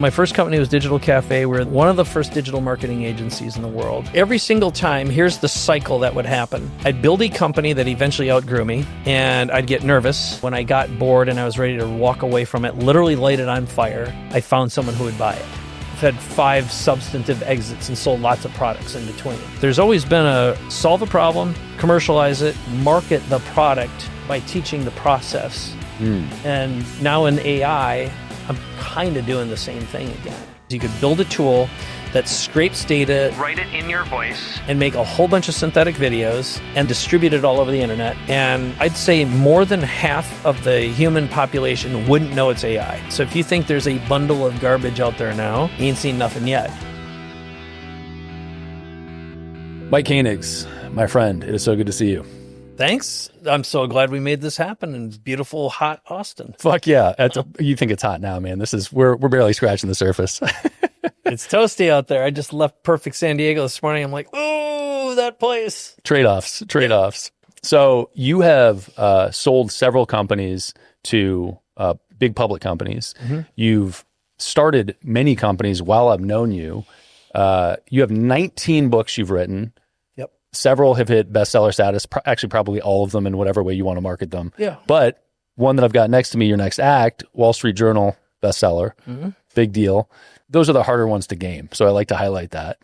My first company was Digital Cafe. We're one of the first digital marketing agencies in the world. Every single time, here's the cycle that would happen. I'd build a company that eventually outgrew me, and I'd get nervous. When I got bored and I was ready to walk away from it, literally light it on fire, I found someone who would buy it. I've had 5 substantive exits and sold lots of products in between. There's always been a solve a problem, commercialize it, market the product by teaching the process. And now in AI, I'm kind of doing the same thing again. You could build a tool that scrapes data, write it in your voice, and make a whole bunch of synthetic videos and distribute it all over the internet. And I'd say more than half of the human population wouldn't know it's AI. So if you think there's a bundle of garbage out there now, you ain't seen nothing yet. Mike Koenigs, my friend, it is so good to see you. Thanks. I'm so glad we made this happen in beautiful, hot Austin. Fuck yeah. You think it's hot now, man. We're barely scratching the surface. It's toasty out there. I just left perfect San Diego this morning. I'm like, ooh, that place. Trade-offs. So you have sold several companies to big public companies. Mm-hmm. You've started many companies while I've known you. You have 19 books you've written. Several have hit bestseller status, actually probably all of them in whatever way you want to market them. Yeah. But one that I've got next to me, your next act, Wall Street Journal bestseller, big deal. Those are the harder ones to game. So I like to highlight that.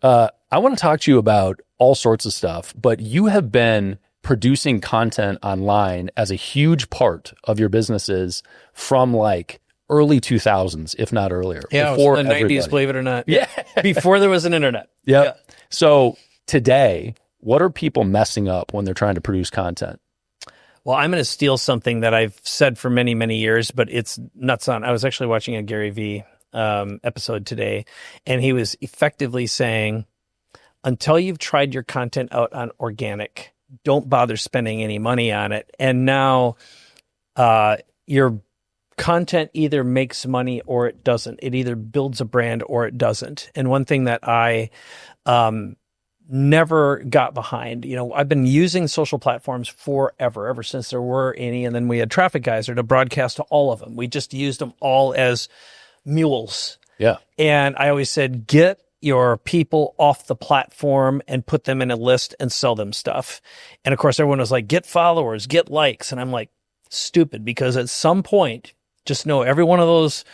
I want to talk to you about all sorts of stuff, but you have been producing content online as a huge part of your businesses from like early 2000s, if not earlier. Yeah, before the 90s, believe it or not. Yeah. Before there was an internet. Yeah. So today, what are people messing up when they're trying to produce content? Well, I'm going to steal something that I've said for many, many years, but it's nuts on. I was actually watching a Gary Vee episode today, and he was effectively saying, until you've tried your content out on organic, don't bother spending any money on it. And now your content either makes money or it doesn't. It either builds a brand or it doesn't. And one thing that I never got behind. I've been using social platforms forever, ever since there were any. And then we had Traffic Geyser to broadcast to all of them. We just used them all as mules. Yeah. And I always said, get your people off the platform and put them in a list and sell them stuff. And of course, everyone was like, get followers, get likes. And I'm like, stupid, because at some point, just know every one of those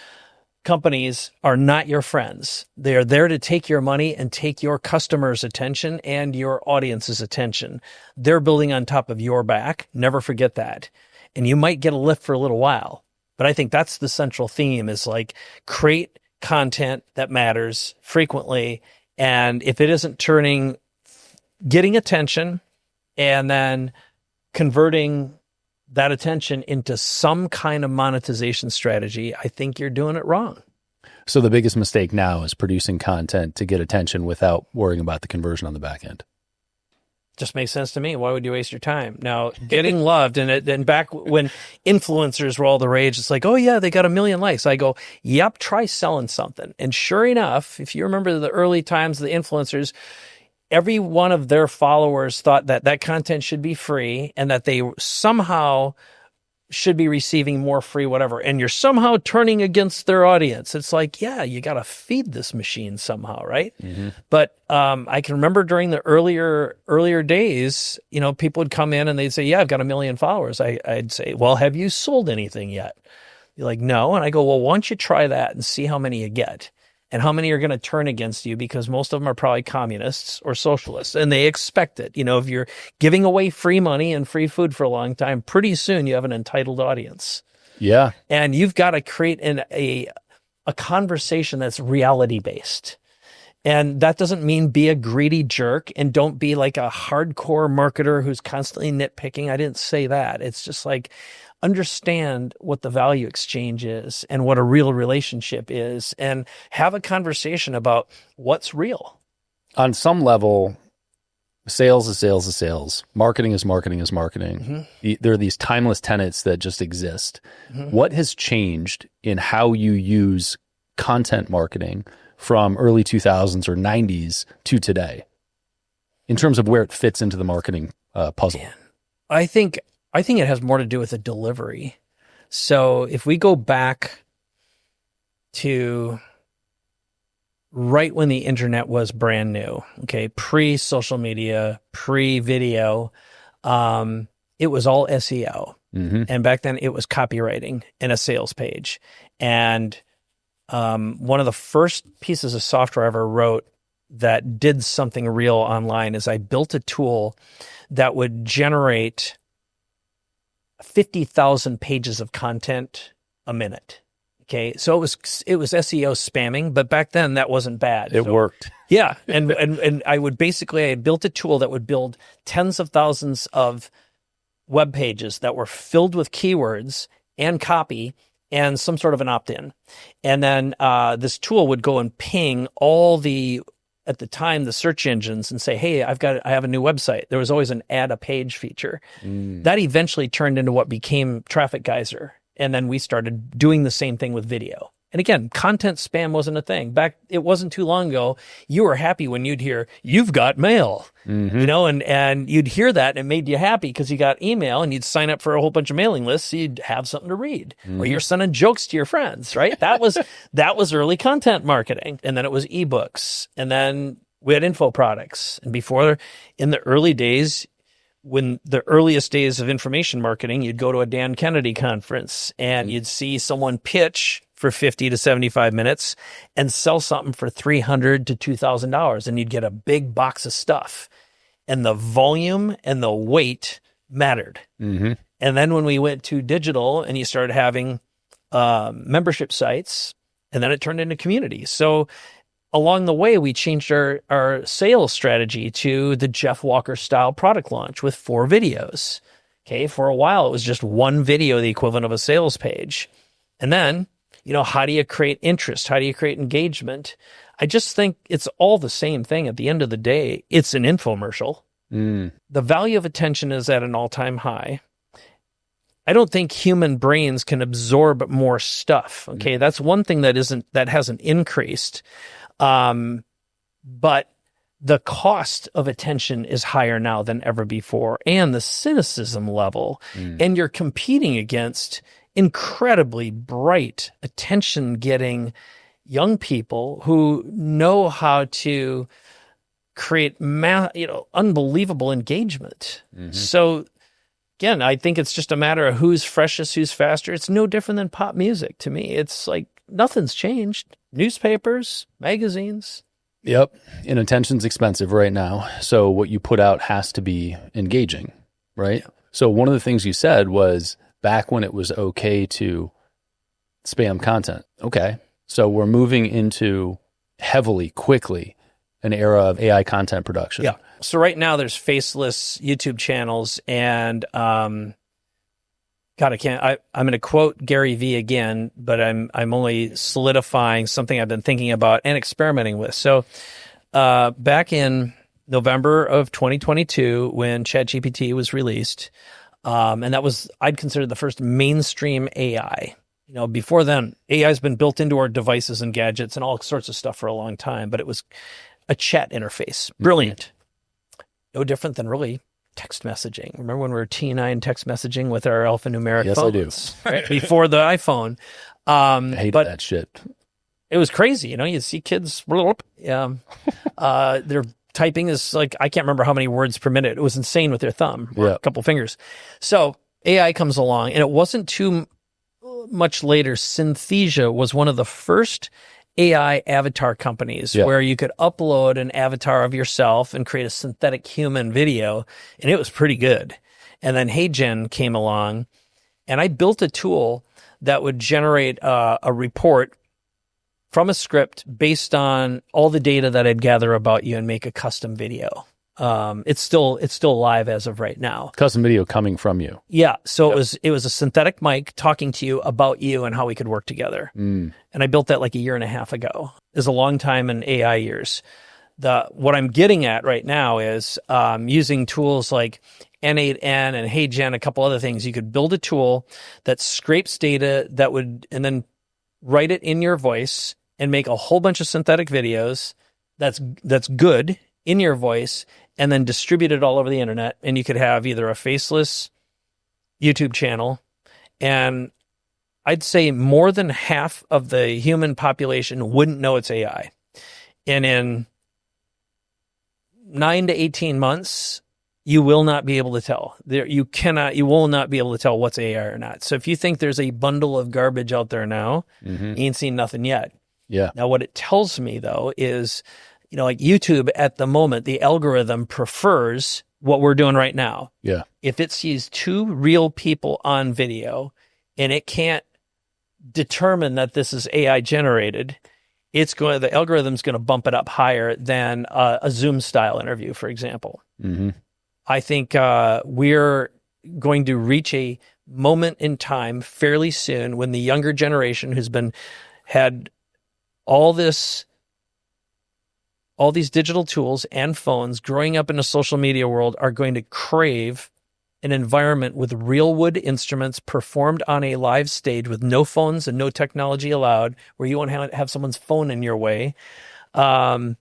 companies are not your friends. They are there to take your money and take your customers' attention and your audience's attention. They're building on top of your back. Never forget that. And you might get a lift for a little while. But I think that's the central theme, is like create content that matters frequently. And if it isn't getting attention and then converting that attention into some kind of monetization strategy, I think you're doing it wrong. So the biggest mistake now is producing content to get attention without worrying about the conversion on the back end. Just makes sense to me. Why would you waste your time? Now, getting loved, and back when influencers were all the rage, it's like, oh yeah, they got 1 million likes. I go, yep, try selling something. And sure enough, if you remember the early times of the influencers, every one of their followers thought that content should be free and that they somehow should be receiving more free whatever. And you're somehow turning against their audience. It's like, yeah, you got to feed this machine somehow, right? Mm-hmm. But I can remember during the earlier days, people would come in and they'd say, yeah, I've got 1 million followers. I'd say, well, have you sold anything yet? You're like, no. And I go, well, why don't you try that and see how many you get? And how many are going to turn against you, because most of them are probably communists or socialists, and they expect it. If you're giving away free money and free food for a long time, pretty soon you have an entitled audience. Yeah. And you've got to create a conversation that's reality-based. And that doesn't mean be a greedy jerk and don't be like a hardcore marketer who's constantly nitpicking. I didn't say that. It's just like, understand what the value exchange is and what a real relationship is, and have a conversation about what's real. On some level, sales is sales is sales. Marketing is marketing is marketing. Mm-hmm. There are these timeless tenets that just exist. Mm-hmm. What has changed in how you use content marketing from early 2000s or 90s to today in terms of where it fits into the marketing puzzle? Man, I think it has more to do with the delivery. So if we go back to right when the internet was brand new, okay, pre-social media, pre-video. It was all SEO. Mm-hmm. And back then it was copywriting and a sales page. And one of the first pieces of software I ever wrote that did something real online is I built a tool that would generate 50,000 pages of content a minute. Okay. So it was SEO spamming, but back then that wasn't bad. It worked. Yeah. And I built a tool that would build tens of thousands of web pages that were filled with keywords and copy and some sort of an opt-in. And then this tool would go and ping all at the time, the search engines and say, hey, I have a new website. There was always an add a page feature. That eventually turned into what became Traffic Geyser. And then we started doing the same thing with video. And again, content spam wasn't a thing. It wasn't too long ago. You were happy when you'd hear, you've got mail, and you'd hear that and it made you happy because you got email and you'd sign up for a whole bunch of mailing lists. So you'd have something to read or you're sending jokes to your friends, right? That was early content marketing. And then it was ebooks. And then we had info products. And before, in the early days, when the earliest days of information marketing, you'd go to a Dan Kennedy conference and you'd see someone pitch for 50 to 75 minutes and sell something for $300 to $2,000. And you'd get a big box of stuff and the volume and the weight mattered. And then when we went to digital and you started having membership sites, and then it turned into communities. So along the way, we changed our sales strategy to the Jeff Walker style product launch with 4 videos. Okay. For a while, it was just one video, the equivalent of a sales page. And then, how do you create interest? How do you create engagement? I just think it's all the same thing. At the end of the day, it's an infomercial. The value of attention is at an all-time high. I don't think human brains can absorb more stuff. Okay. That's one thing that hasn't increased. But the cost of attention is higher now than ever before, and the cynicism level, and you're competing against incredibly bright, attention-getting young people who know how to create unbelievable engagement. So again, I think it's just a matter of who's freshest, who's faster. It's no different than pop music to me. It's like nothing's changed. Newspapers, magazines. Yep. And attention's expensive right now. So what you put out has to be engaging, right? Yeah. So one of the things you said was back when it was okay to spam content. Okay. So we're moving into quickly, an era of AI content production. Yeah. So right now there's faceless YouTube channels and, God, I'm going to quote Gary V again, but I'm only solidifying something I've been thinking about and experimenting with. So, back in November of 2022, when ChatGPT was released, and I'd consider the first mainstream AI. Before then, AI has been built into our devices and gadgets and all sorts of stuff for a long time, but it was a chat interface. Brilliant. No different than really text messaging. Remember when we were T9 text messaging with our alphanumeric phones? I do. Right? Before the iPhone. I hated that shit. It was crazy. You'd see kids, their typing is like, I can't remember how many words per minute. It was insane with their thumb, or a couple fingers. So AI comes along, and it wasn't too much later. Synthesia was one of the first AI avatar companies where you could upload an avatar of yourself and create a synthetic human video, and it was pretty good. And then HeyGen came along, and I built a tool that would generate a report from a script based on all the data that I'd gather about you and make a custom video. It's still live as of right now. Custom video coming from you. Yeah. So it was a synthetic mic talking to you about you and how we could work together. And I built that like a year and a half ago. It's a long time in AI years. What I'm getting at right now is using tools like N8N and HeyGen, a couple other things. You could build a tool that scrapes data and then write it in your voice and make a whole bunch of synthetic videos that's good in your voice, and then distribute it all over the internet. And you could have either a faceless YouTube channel, and I'd say more than half of the human population wouldn't know it's AI. And in 9 to 18 months, you will not be able to tell. You will not be able to tell what's AI or not. So if you think there's a bundle of garbage out there now, you ain't seen nothing yet. Yeah. Now, what it tells me, though, is, like YouTube at the moment, the algorithm prefers what we're doing right now. Yeah. If it sees two real people on video and it can't determine that this is AI generated, the algorithm's going to bump it up higher than a Zoom style interview, for example. I think we're going to reach a moment in time fairly soon when the younger generation who's had all these digital tools and phones growing up in a social media world are going to crave an environment with real wood instruments performed on a live stage with no phones and no technology allowed, where you won't have someone's phone in your way,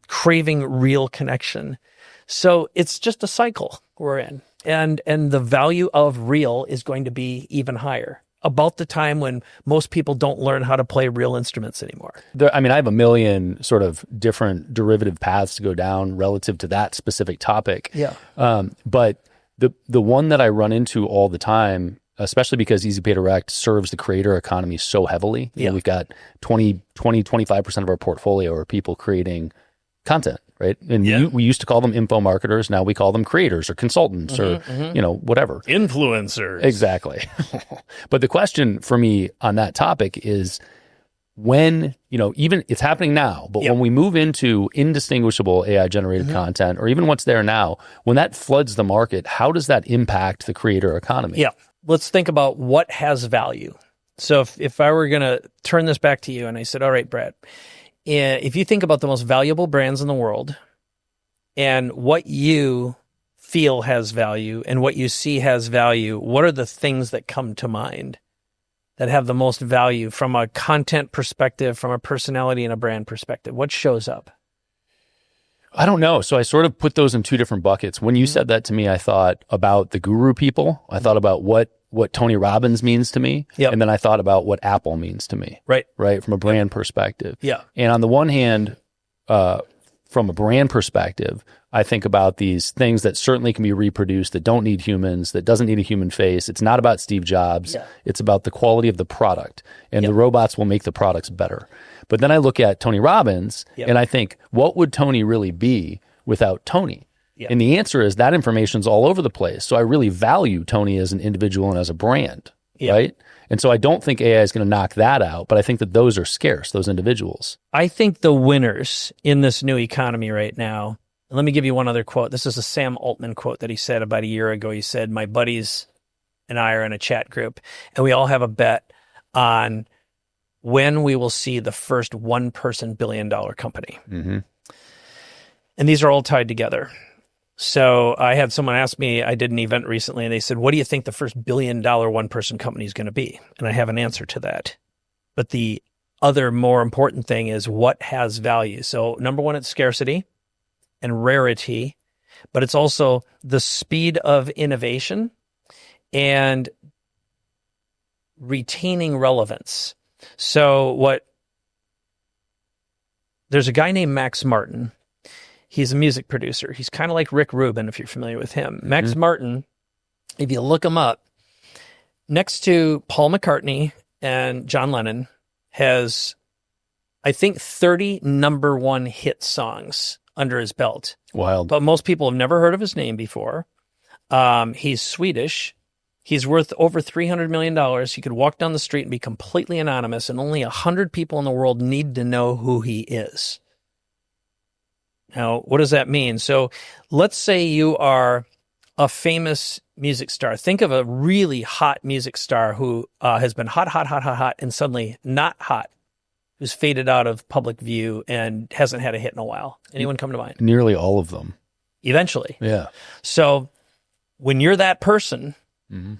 craving real connection. So it's just a cycle we're in. And the value of real is going to be even higher, about the time when most people don't learn how to play real instruments anymore. I have a million sort of different derivative paths to go down relative to that specific topic. Yeah. But the one that I run into all the time, especially because Easy Pay Direct serves the creator economy so heavily. We've got 25% of our portfolio are people creating content, right? And we used to call them info marketers. Now we call them creators or consultants or, whatever. Influencers. Exactly. But the question for me on that topic is, when, even it's happening now, but when we move into indistinguishable AI generated content, or even what's there now, when that floods the market, how does that impact the creator economy? Yeah. Let's think about what has value. So if I were going to turn this back to you and I said, all right, Brad, if you think about the most valuable brands in the world and what you feel has value and what you see has value, what are the things that come to mind that have the most value from a content perspective, from a personality and a brand perspective? What shows up? I don't know. So I sort of put those in two different buckets. When you said that to me, I thought about the guru people. I thought about what Tony Robbins means to me. And then I thought about what Apple means to me. Right. From a brand perspective. Yeah. And on the one hand, from a brand perspective, I think about these things that certainly can be reproduced, that don't need humans, that doesn't need a human face. It's not about Steve Jobs. It's about the quality of the product, and the robots will make the products better. But then I look at Tony Robbins and I think, what would Tony really be without Tony? And the answer is that information's all over the place. So I really value Tony as an individual and as a brand, right? And so I don't think AI is going to knock that out, but I think that those are scarce, those individuals. I think the winners in this new economy right now, and let me give you one other quote. This is a Sam Altman quote that he said about a year ago. He said, my buddies and I are in a chat group, and we all have a bet on when we will see the first one-person billion-dollar company. And these are all tied together. So I had someone ask me, I did an event recently, and they said, what do you think the first billion-dollar one-person company is going to be? And I have an answer to that. But the other more important thing is what has value. So number one, it's scarcity and rarity, but it's also the speed of innovation and retaining relevance. So there's a guy named Max Martin. He's a music producer. He's kind of like Rick Rubin, if you're familiar with him. Max Martin, if you look him up, next to Paul McCartney and John Lennon, has, I think, 30 number one hit songs under his belt. Wild. But most people have never heard of his name before. He's Swedish. He's worth over $300 million. He could walk down the street and be completely anonymous, and only 100 people in the world need to know who he is. Now, what does that mean? So let's say you are a famous music star. Think of a really hot music star who has been hot, and suddenly not hot, who's faded out of public view and hasn't had a hit in a while. Anyone come to mind? Nearly all of them. Eventually. Yeah. So when you're that person,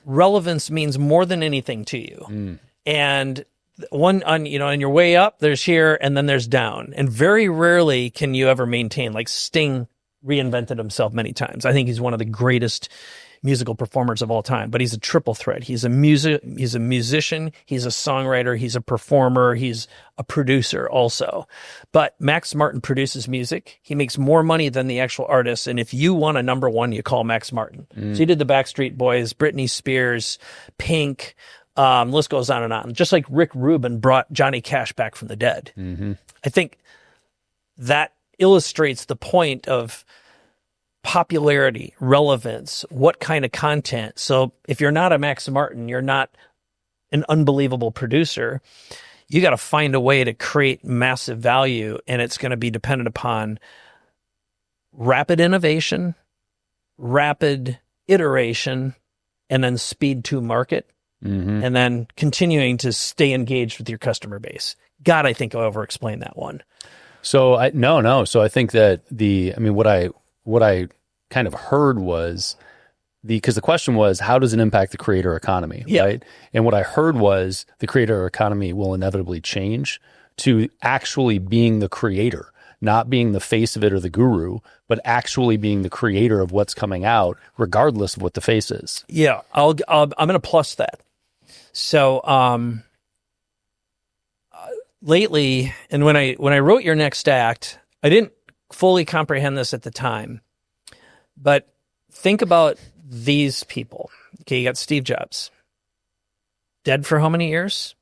relevance means more than anything to you. And on your way up, there's here, and then there's down. And very rarely can you ever maintain, like Sting reinvented himself many times. I think he's one of the greatest musical performers of all time, but he's a triple threat. He's a musician, he's a songwriter, he's a performer, he's a producer also. But Max Martin produces music. He makes more money than the actual artist. And if you want a number one, you call Max Martin. So he did the Backstreet Boys, Britney Spears, Pink, list goes on and on. Just like Rick Rubin brought Johnny Cash back from the dead. I think that illustrates the point of popularity, relevance, what kind of content. So if you're not a Max Martin, you're not an unbelievable producer. You got to find a way to create massive value, and it's going to be dependent upon rapid innovation, rapid iteration, and then speed to market, and then continuing to stay engaged with your customer base. God, I think I over-explained that one. So no. So I think that what I kind of heard was because the question was, how does it impact the creator economy? Yeah. Right. And what I heard was the creator economy will inevitably change to actually being the creator, not being the face of it or the guru, but actually being the creator of what's coming out, regardless of what the face is. Yeah. I'm going to plus that. So, lately, and when I wrote Your Next Act, I didn't fully comprehend this at the time, but think about these people. Okay, you got Steve Jobs, dead for how many years?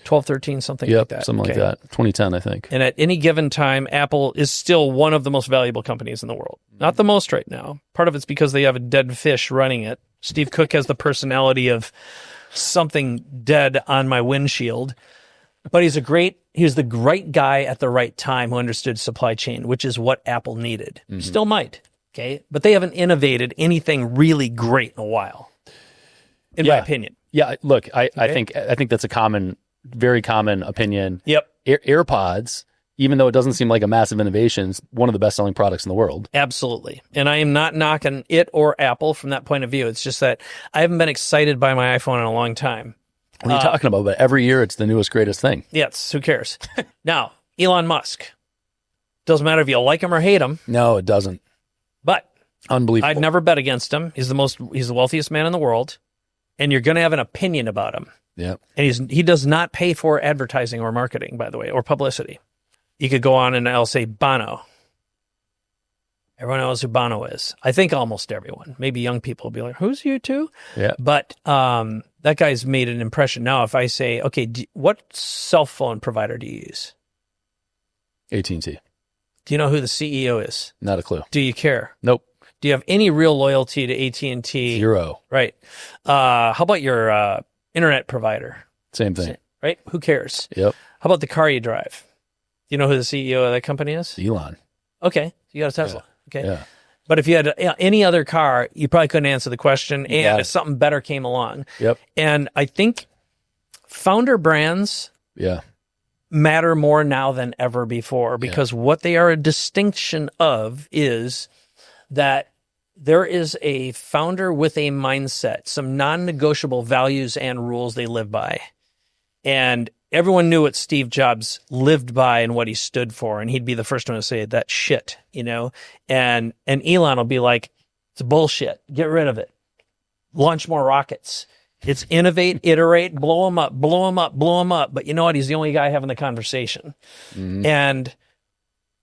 12, 13, something like that. Something like that. 2010, I think. And at any given time, Apple is still one of the most valuable companies in the world. Not the most right now. Part of it's because they have a dead fish running it. Steve Cook has the personality of something dead on my windshield. But he was the right guy at the right time who understood supply chain, which is what Apple needed. Still might, okay? But they haven't innovated anything really great in a while, in my opinion. Yeah, look, I think that's a very common opinion. Yep. AirPods, even though it doesn't seem like a massive innovation, is one of the best-selling products in the world. Absolutely. And I am not knocking it or Apple from that point of view. It's just that I haven't been excited by my iPhone in a long time. What are you talking about? But every year it's the newest, greatest thing. Yes, who cares? Now, Elon Musk. Doesn't matter if you like him or hate him. No, it doesn't. But unbelievable. I'd never bet against him. He's the wealthiest man in the world, and you're going to have an opinion about him. Yeah. And he does not pay for advertising or marketing, by the way, or publicity. You could go on and I'll say Bono. Everyone knows who Bono is. I think almost everyone. Maybe young people will be like, who's you too? Yeah. But that guy's made an impression. Now, if I say, okay, what cell phone provider do you use? AT&T. Do you know who the CEO is? Not a clue. Do you care? Nope. Do you have any real loyalty to AT&T? Zero. Right. How about your internet provider? Same thing. Right? Who cares? Yep. How about the car you drive? Do you know who the CEO of that company is? Elon. Okay. You got a Tesla. Yeah. Okay. Yeah. But if you had any other car, you probably couldn't answer the question. And if something better came along. Yep. And I think founder brands matter more now than ever before, because what they are a distinction of is that there is a founder with a mindset, some non-negotiable values and rules they live by. And everyone knew what Steve Jobs lived by and what he stood for, and he'd be the first one to say that shit, And Elon will be like, it's bullshit. Get rid of it. Launch more rockets. It's innovate, iterate, blow them up, blow them up, blow them up. But you know what? He's the only guy having the conversation. And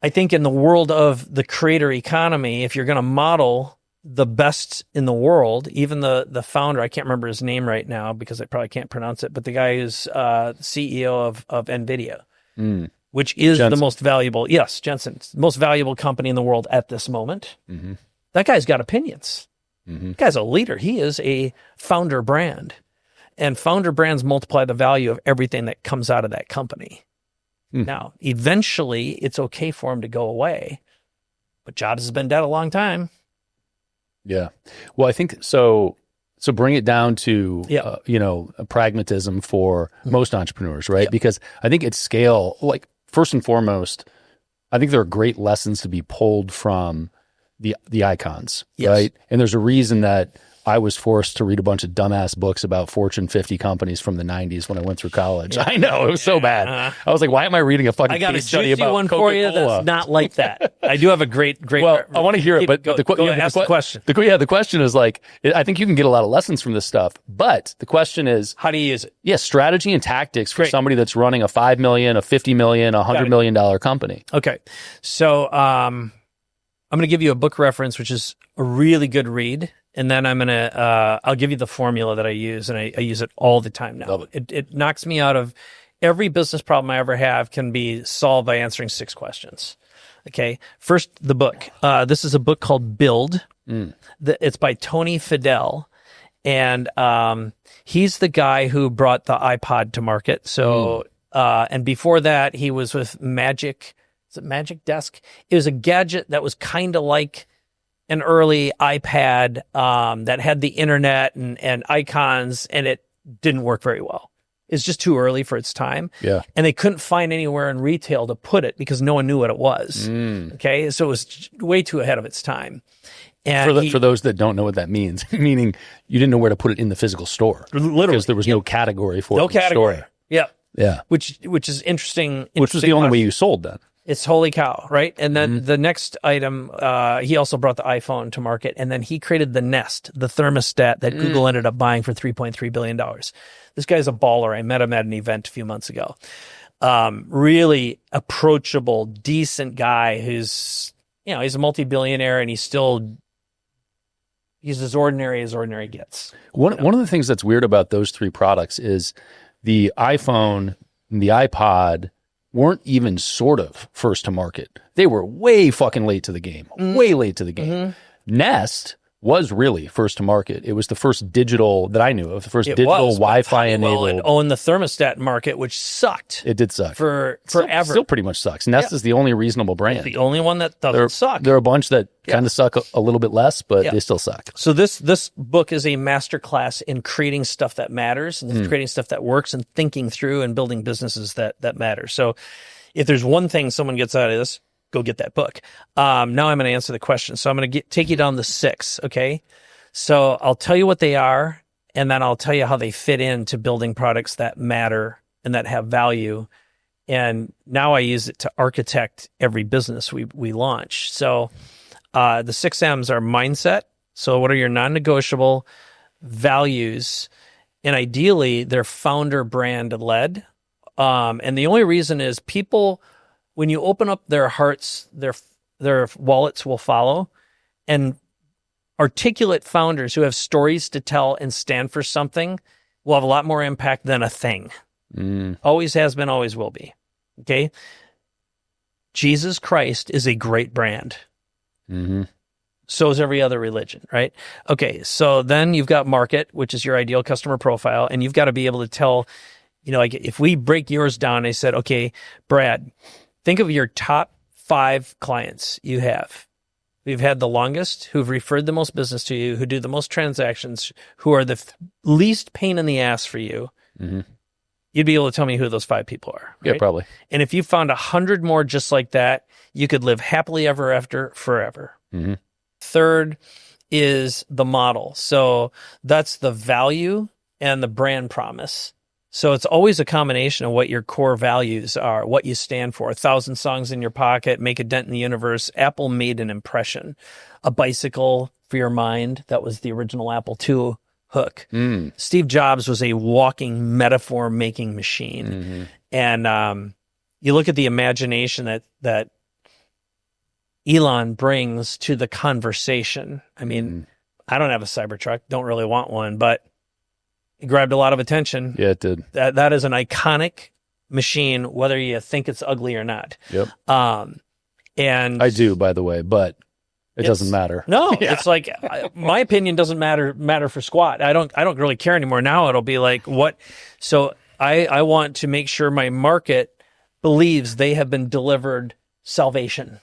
I think in the world of the creator economy, if you're going to model the best in the world, even the founder, I can't remember his name right now because I probably can't pronounce it, but the guy who's CEO of NVIDIA, which is Jensen. the most valuable, Jensen, most valuable company in the world at this moment. That guy's got opinions. That guy's a leader. He is a founder brand. And founder brands multiply the value of everything that comes out of that company. Now, eventually, it's okay for him to go away. But Jobs has been dead a long time. Yeah. Well, I think so. So bring it down to, a pragmatism for most entrepreneurs, right? Because I think at scale, like first and foremost, I think there are great lessons to be pulled from the icons, right? And there's a reason that I was forced to read a bunch of dumbass books about Fortune 50 companies from the 90s when I went through college. Yeah. I know, it was so bad. I was like, why am I reading a fucking I got a study juicy about one Coca-Cola? for you that's not like that. I do have a great. Well, I want to hear it, but ask the question. The question is like, I think you can get a lot of lessons from this stuff, but the question is, how do you use it? Yeah, strategy and tactics for somebody that's running a $5 million, a $50 million, a $100 million company. Okay, so I'm going to give you a book reference, which is a really good read. And then I'll give you the formula that I use, and I use it all the time now. It knocks me out of every business problem I ever have can be solved by answering 6 questions. Okay. First, the book. This is a book called Build. It's by Tony Fadell. And he's the guy who brought the iPod to market. So, and before that, he was with Magic. Is it Magic Desk? It was a gadget that was kind of like an early iPad that had the internet and icons, and it didn't work very well. It's just too early for its time. Yeah. And they couldn't find anywhere in retail to put it because no one knew what it was. Okay. So it was way too ahead of its time. And for those that don't know what that means, meaning you didn't know where to put it in the physical store. Literally. Because there was no category for it in the store. Yeah. Yeah. Which is interesting. Which was the only way you sold then. It's holy cow, right? And then the next item, he also brought the iPhone to market, and then he created the Nest, the thermostat that Google ended up buying for $3.3 billion. This guy's a baller. I met him at an event a few months ago. Really approachable, decent guy who's, he's a multi-billionaire, and he's as ordinary gets. One of the things that's weird about those 3 products is the iPhone and the iPod weren't even sort of first to market. They were way fucking late to the game. Way late to the game. Nest was really first to market. It was the first digital that I knew of, the first digital Wi-Fi enabled. It owned the thermostat market, which sucked. It did suck. Forever. Still pretty much sucks. Nest is the only reasonable brand. It's the only one that doesn't suck. There are a bunch that kind of suck a little bit less, but they still suck. So this book is a masterclass in creating stuff that matters, and creating stuff that works, and thinking through and building businesses that matter. So if there's one thing someone gets out of this, go get that book. Now I'm going to answer the question. So I'm going to take you down the 6. Okay. So I'll tell you what they are, and then I'll tell you how they fit into building products that matter and that have value. And now I use it to architect every business we launch. So the 6 M's are mindset. So what are your non-negotiable values? And ideally, they're founder brand led. And the only reason is people, when you open up their hearts, their wallets will follow. And articulate founders who have stories to tell and stand for something will have a lot more impact than a thing. Always has been, always will be. Okay. Jesus Christ is a great brand. So is every other religion, right? Okay. So then you've got market, which is your ideal customer profile. And you've got to be able to tell, like if we break yours down, I said, okay, Brad, think of your top 5 clients you have. Who've had the longest, who've referred the most business to you, who do the most transactions, who are the least pain in the ass for you. You'd be able to tell me who those 5 people are. Right? Yeah, probably. And if you found 100 more just like that, you could live happily ever after forever. Third is the model. So that's the value and the brand promise. So it's always a combination of what your core values are, what you stand for. 1,000 songs in your pocket, make a dent in the universe. Apple made an impression. A bicycle for your mind. That was the original Apple II hook. Steve Jobs was a walking metaphor-making machine. And you look at the imagination that Elon brings to the conversation. I mean, I don't have a Cybertruck, don't really want one, but it grabbed a lot of attention. Yeah, it did. That is an iconic machine, whether you think it's ugly or not. Yep. And I do, by the way, but it doesn't matter. No, it's like my opinion doesn't matter for squat. I don't really care anymore. Now it'll be like what. So I want to make sure my market believes they have been delivered salvation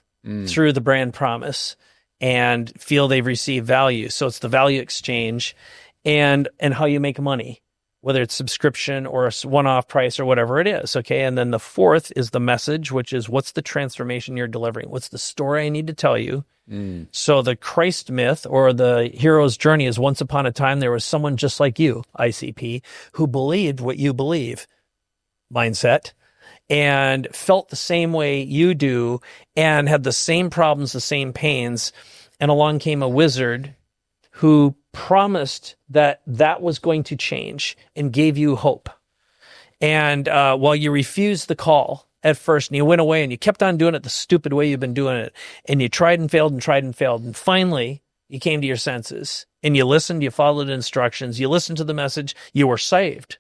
through the brand promise and feel they've received value. So it's the value exchange. And how you make money. whether it's subscription or a one-off price or whatever it is. Okay. And then the fourth is the message, which is what's the transformation you're delivering? What's the story I need to tell you? So the Christ myth or the hero's journey is once upon a time, there was someone just like you, ICP, who believed what you believe, mindset, and felt the same way you do and had the same problems, the same pains. And along came a wizard who promised that that was going to change and gave you hope. And while you refused the call at first and you went away and you kept on doing it the stupid way you've been doing it, and you tried and failed and tried and failed, and finally you came to your senses and you listened, you followed instructions, you listened to the message, you were saved.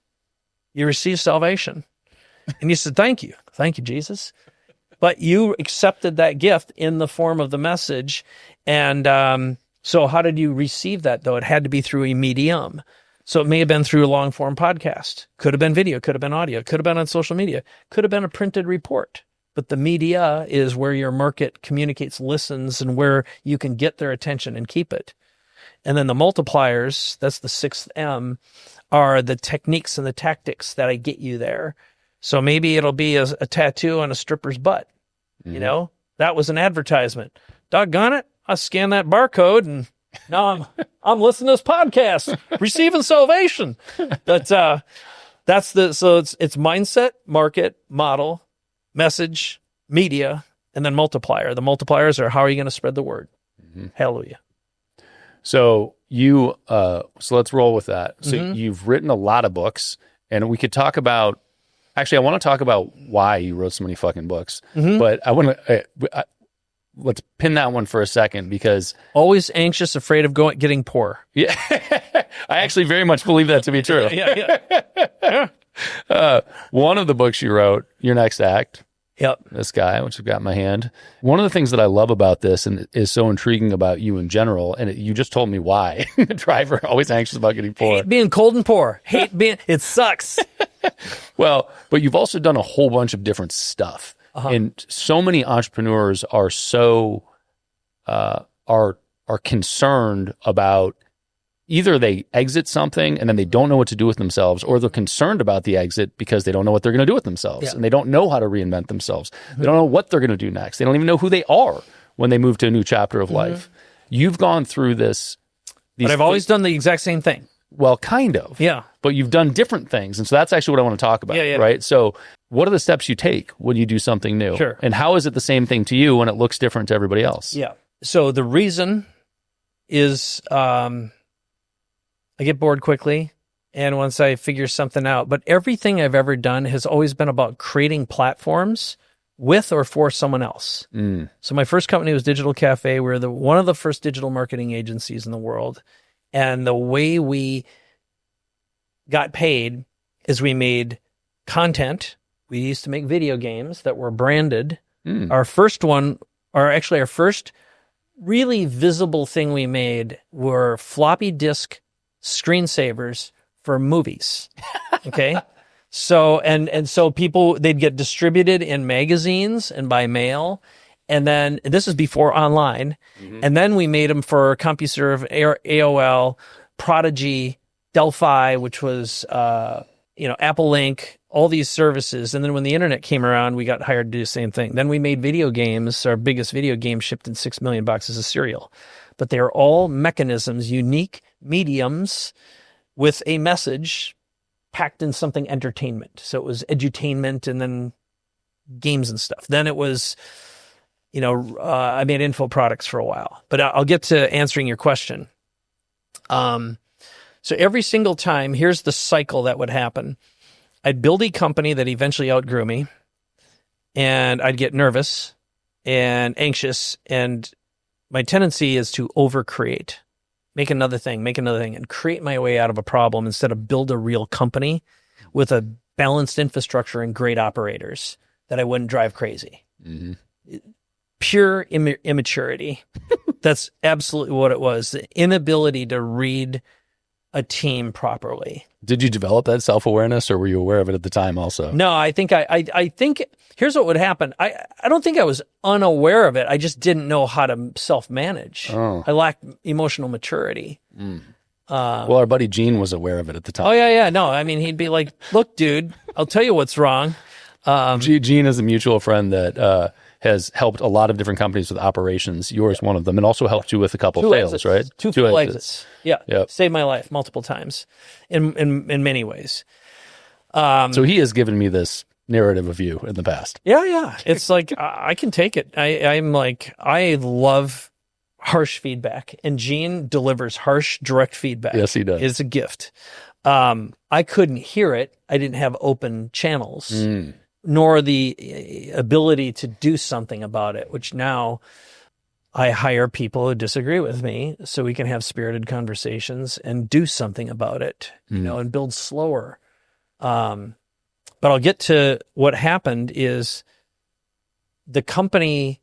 You received salvation. And you said, thank you, Jesus. But you accepted that gift in the form of the message. And so how did you receive that, though? It had to be through a medium. So it may have been through a long-form podcast. Could have been video, could have been audio, could have been on social media, could have been a printed report. But the media is where your market communicates, listens, and where you can get their attention and keep it. And then the multipliers, that's the sixth M, are the techniques and the tactics that I get you there. So maybe it'll be a tattoo on a stripper's butt. You know, that was an advertisement. Doggone it. I scanned that barcode and now I'm listening to this podcast, receiving salvation. But so it's mindset, market, model, message, media, and then multiplier. The multipliers are how are you going to spread the word? Hallelujah. So so let's roll with that. So you've written a lot of books, and we could talk about, actually, I want to talk about why you wrote so many fucking books, but I want to, let's pin that one for a second, because always anxious, afraid of getting poor. Yeah, I actually very much believe that to be true. One of the books you wrote, Your Next Act. Yep. This guy, which I've got in my hand. One of the things that I love about this and is so intriguing about you in general, and you just told me why. Driver, always anxious about getting poor. Hate being cold and poor. It sucks. Well, but you've also done a whole bunch of different stuff. And so many entrepreneurs are are concerned about either they exit something and then they don't know what to do with themselves, or they're concerned about the exit because they don't know what they're going to do with themselves. And they don't know how to reinvent themselves. They don't know what they're going to do next. They don't even know who they are when they move to a new chapter of life. You've gone through this. But I've always done the exact same thing. Well, kind of. Yeah. But you've done different things. And so that's actually what I want to talk about, right? So what are the steps you take when you do something new? Sure. And how is it the same thing to you when it looks different to everybody else? Yeah. So the reason is I get bored quickly, and once I figure something out. But everything I've ever done has always been about creating platforms with or for someone else. So my first company was Digital Cafe. We were one of the first digital marketing agencies in the world. And the way we got paid is we made content. We used to make video games that were branded. Our first really visible thing we made were floppy disk screensavers for movies. Okay. So, and so people, they'd get distributed in magazines and by mail. And then this is before online. And then we made them for CompuServe, AOL, Prodigy, Delphi, which was, Apple Link, all these services. And then when the internet came around, we got hired to do the same thing. Then we made video games. Our biggest video game shipped in 6 million boxes of cereal. But they are all mechanisms, unique mediums with a message packed in something entertainment. So it was edutainment and then games and stuff. Then it was, I made info products for a while. But I'll get to answering your question. So every single time, here's the cycle that would happen. I'd build a company that eventually outgrew me, and I'd get nervous and anxious, and my tendency is to overcreate, make another thing, and create my way out of a problem instead of build a real company with a balanced infrastructure and great operators that I wouldn't drive crazy. Pure immaturity. That's absolutely what it was. The inability to read a team properly. Did you develop that self-awareness, or were you aware of it at the time also? No, I think I think here's what would happen. I don't think I was unaware of it. I just didn't know how to self-manage. I lacked emotional maturity. Well, our buddy Gene was aware of it at the time. Oh, yeah. No, I mean, he'd be like, look, dude, I'll tell you what's wrong. Gene is a mutual friend that has helped a lot of different companies with operations. Yours, one of them, and also helped you with a couple fails, exits, right? Two full exits. Yeah. Yep. Saved my life multiple times in many ways. So he has given me this narrative of you in the past. Yeah. It's like, I can take it. I'm like, I love harsh feedback, and Gene delivers harsh, direct feedback. Yes, he does. It's a gift. I couldn't hear it. I didn't have open channels, nor the ability to do something about it, which now I hire people who disagree with me so we can have spirited conversations and do something about it, and build slower. But I'll get to what happened is the company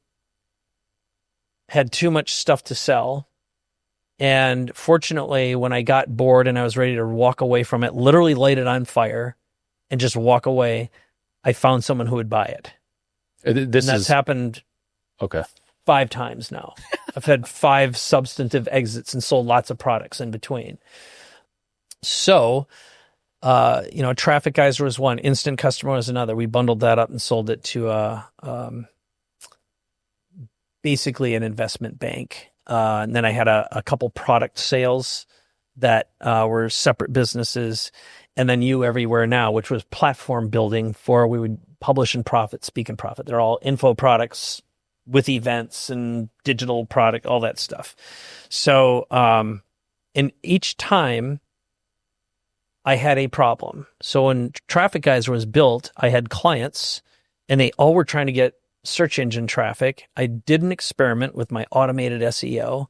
had too much stuff to sell. And fortunately, when I got bored and I was ready to walk away from it, literally light it on fire and just walk away, I found someone who would buy it. That's happened 5 times now. I've had 5 substantive exits and sold lots of products in between. So, Traffic Geyser was one. Instant Customer was another. We bundled that up and sold it to basically an investment bank. And then I had a couple product sales that were separate businesses. And then You Everywhere Now, which was platform building for we would publish and profit, speak and profit. They're all info products with events and digital product, all that stuff. So, and each time I had a problem. So when Traffic Geyser was built, I had clients and they all were trying to get search engine traffic. I did an experiment with my automated SEO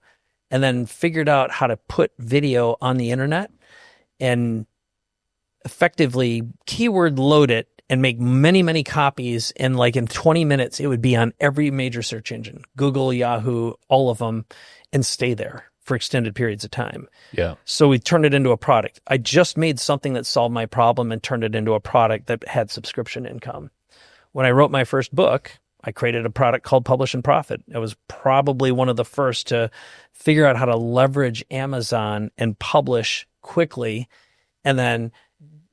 and then figured out how to put video on the internet and effectively keyword load it and make many, many copies. And like in 20 minutes, it would be on every major search engine, Google, Yahoo, all of them, and stay there for extended periods of time. Yeah. So we turned it into a product. I just made something that solved my problem and turned it into a product that had subscription income. When I wrote my first book, I created a product called Publish and Profit. I was probably one of the first to figure out how to leverage Amazon and publish quickly and then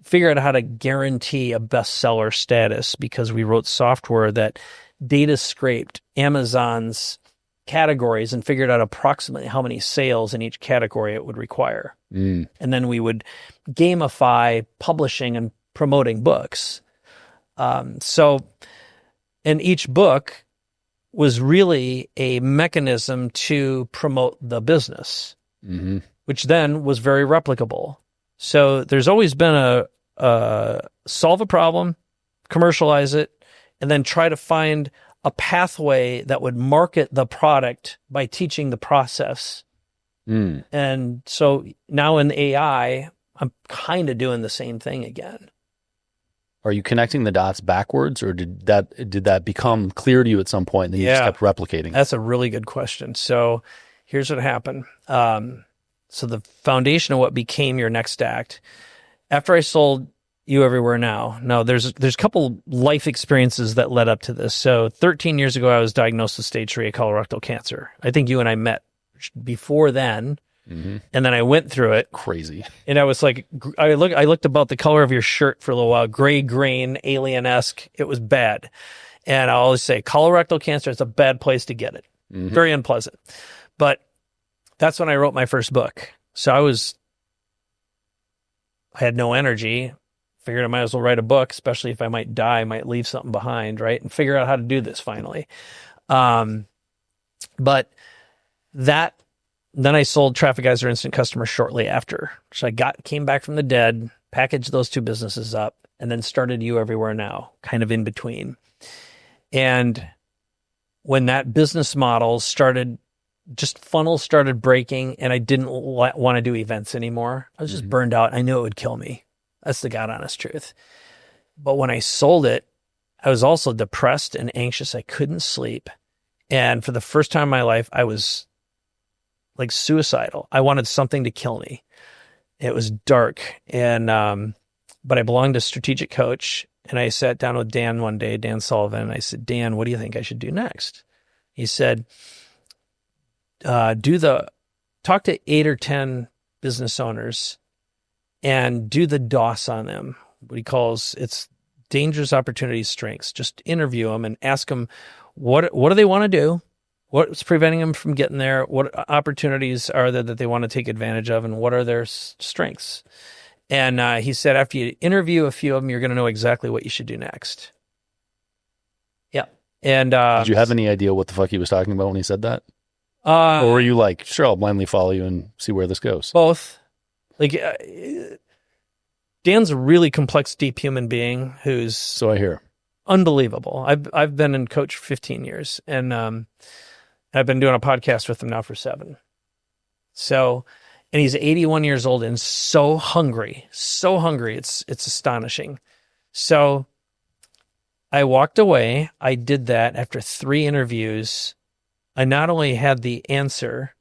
figure out how to guarantee a bestseller status because we wrote software that data scraped Amazon's categories and figured out approximately how many sales in each category it would require. And then we would gamify publishing and promoting books. And each book was really a mechanism to promote the business, which then was very replicable. So there's always been a solve a problem, commercialize it, and then try to find a pathway that would market the product by teaching the process. And so now in AI, I'm kind of doing the same thing again. Are you connecting the dots backwards, or did that become clear to you at some point and then you just kept replicating? That's a really good question. So here's what happened. So the foundation of what became your next act, after I sold You Everywhere Now, there's a couple life experiences that led up to this. So 13 years ago, I was diagnosed with stage 3 colorectal cancer. I think you and I met before then. And then I went through it. Crazy. And I was like, I looked about the color of your shirt for a little while, gray green, alien-esque. It was bad. And I always say colorectal cancer is a bad place to get it. Very unpleasant. But that's when I wrote my first book. So I had no energy. Figured I might as well write a book, especially if I might die, I might leave something behind, right? And figure out how to do this finally. But then I sold Traffic Geyser Instant Customer shortly after. So I came back from the dead, packaged those 2 businesses up, and then started You Everywhere Now, kind of in between. And when that business model funnels started breaking, and I didn't want to do events anymore. I was just burned out. I knew it would kill me. That's the God honest truth. But when I sold it, I was also depressed and anxious. I couldn't sleep. And for the first time in my life, I was like suicidal. I wanted something to kill me. It was dark. And, but I belonged to Strategic Coach, and I sat down with Dan one day, Dan Sullivan, and I said, Dan, what do you think I should do next? He said, talk to 8 or 10 business owners and do the DOS on them. What he calls it's dangers, opportunities, strengths. Just interview them and ask them what do they want to do? What's preventing them from getting there? What opportunities are there that they want to take advantage of? And what are their strengths? And he said, after you interview a few of them, you're going to know exactly what you should do next. Yeah. And did you have any idea what the fuck he was talking about when he said that? Or were you like, sure, I'll blindly follow you and see where this goes? Both. Like, Dan's a really complex, deep human being who's so I hear unbelievable. I've been in coach for 15 years, and I've been doing a podcast with him now for 7. So, and he's 81 years old and so hungry. It's astonishing. So I walked away. I did that after 3 interviews. I not only had the answer,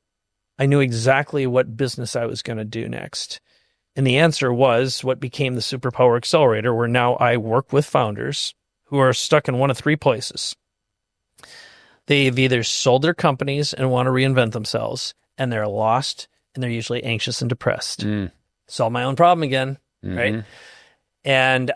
I knew exactly what business I was going to do next. And the answer was what became the Superpower Accelerator, where now I work with founders who are stuck in one of 3 places. They've either sold their companies and want to reinvent themselves, and they're lost, and they're usually anxious and depressed. Solve my own problem again, right? And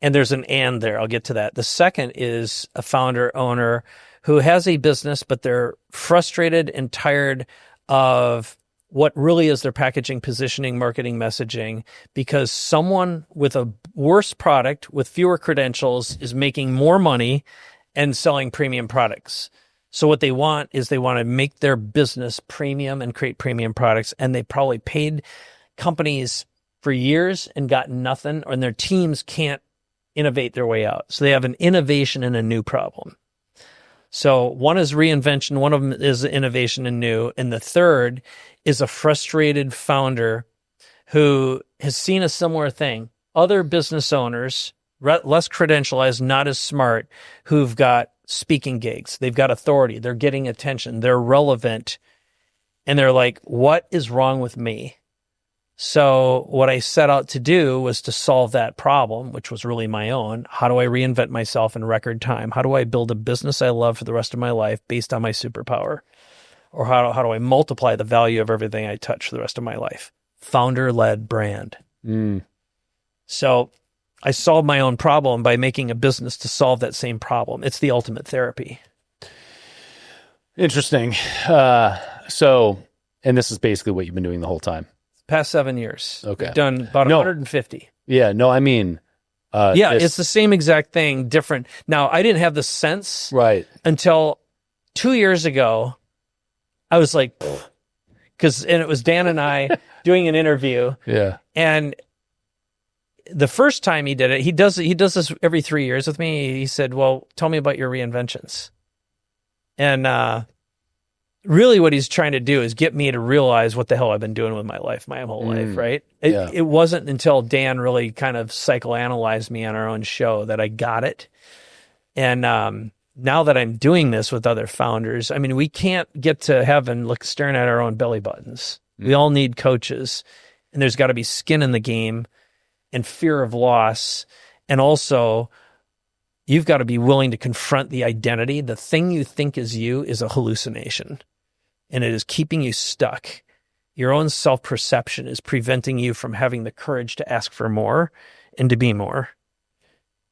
there's an and there. I'll get to that. The second is a founder owner who has a business, but they're frustrated and tired of what really is their packaging, positioning, marketing, messaging, because someone with a worse product with fewer credentials is making more money and selling premium products. So what they want is they want to make their business premium and create premium products. And they probably paid companies for years and got nothing, and their teams can't innovate their way out. So they have an innovation and a new problem. So one is reinvention, one of them is innovation and new, and the third is a frustrated founder who has seen a similar thing. Other business owners, less credentialized, not as smart, who've got speaking gigs, they've got authority, they're getting attention, they're relevant, and they're like, what is wrong with me? So what I set out to do was to solve that problem, which was really my own. How do I reinvent myself in record time? How do I build a business I love for the rest of my life based on my superpower? Or how do I multiply the value of everything I touch for the rest of my life? Founder-led brand. So I solved my own problem by making a business to solve that same problem. It's the ultimate therapy. Interesting. So, and this is basically what you've been doing the whole time. Past 7 years. Okay. We've done about 150. Yeah, no, I mean... it's the same exact thing, different. Now, I didn't have the sense until 2 years ago. I was like, and it was Dan and I doing an interview. Yeah. And the first time he did it, he does this every 3 years with me. He said, well, tell me about your reinventions. And really what he's trying to do is get me to realize what the hell I've been doing with my life, my whole life, right? It wasn't until Dan really kind of psychoanalyzed me on our own show that I got it. And now that I'm doing this with other founders, I mean, we can't get to heaven staring at our own belly buttons. We all need coaches, and there's got to be skin in the game and fear of loss. And also, you've got to be willing to confront the identity. The thing you think is you is a hallucination, and it is keeping you stuck. Your own self-perception is preventing you from having the courage to ask for more and to be more.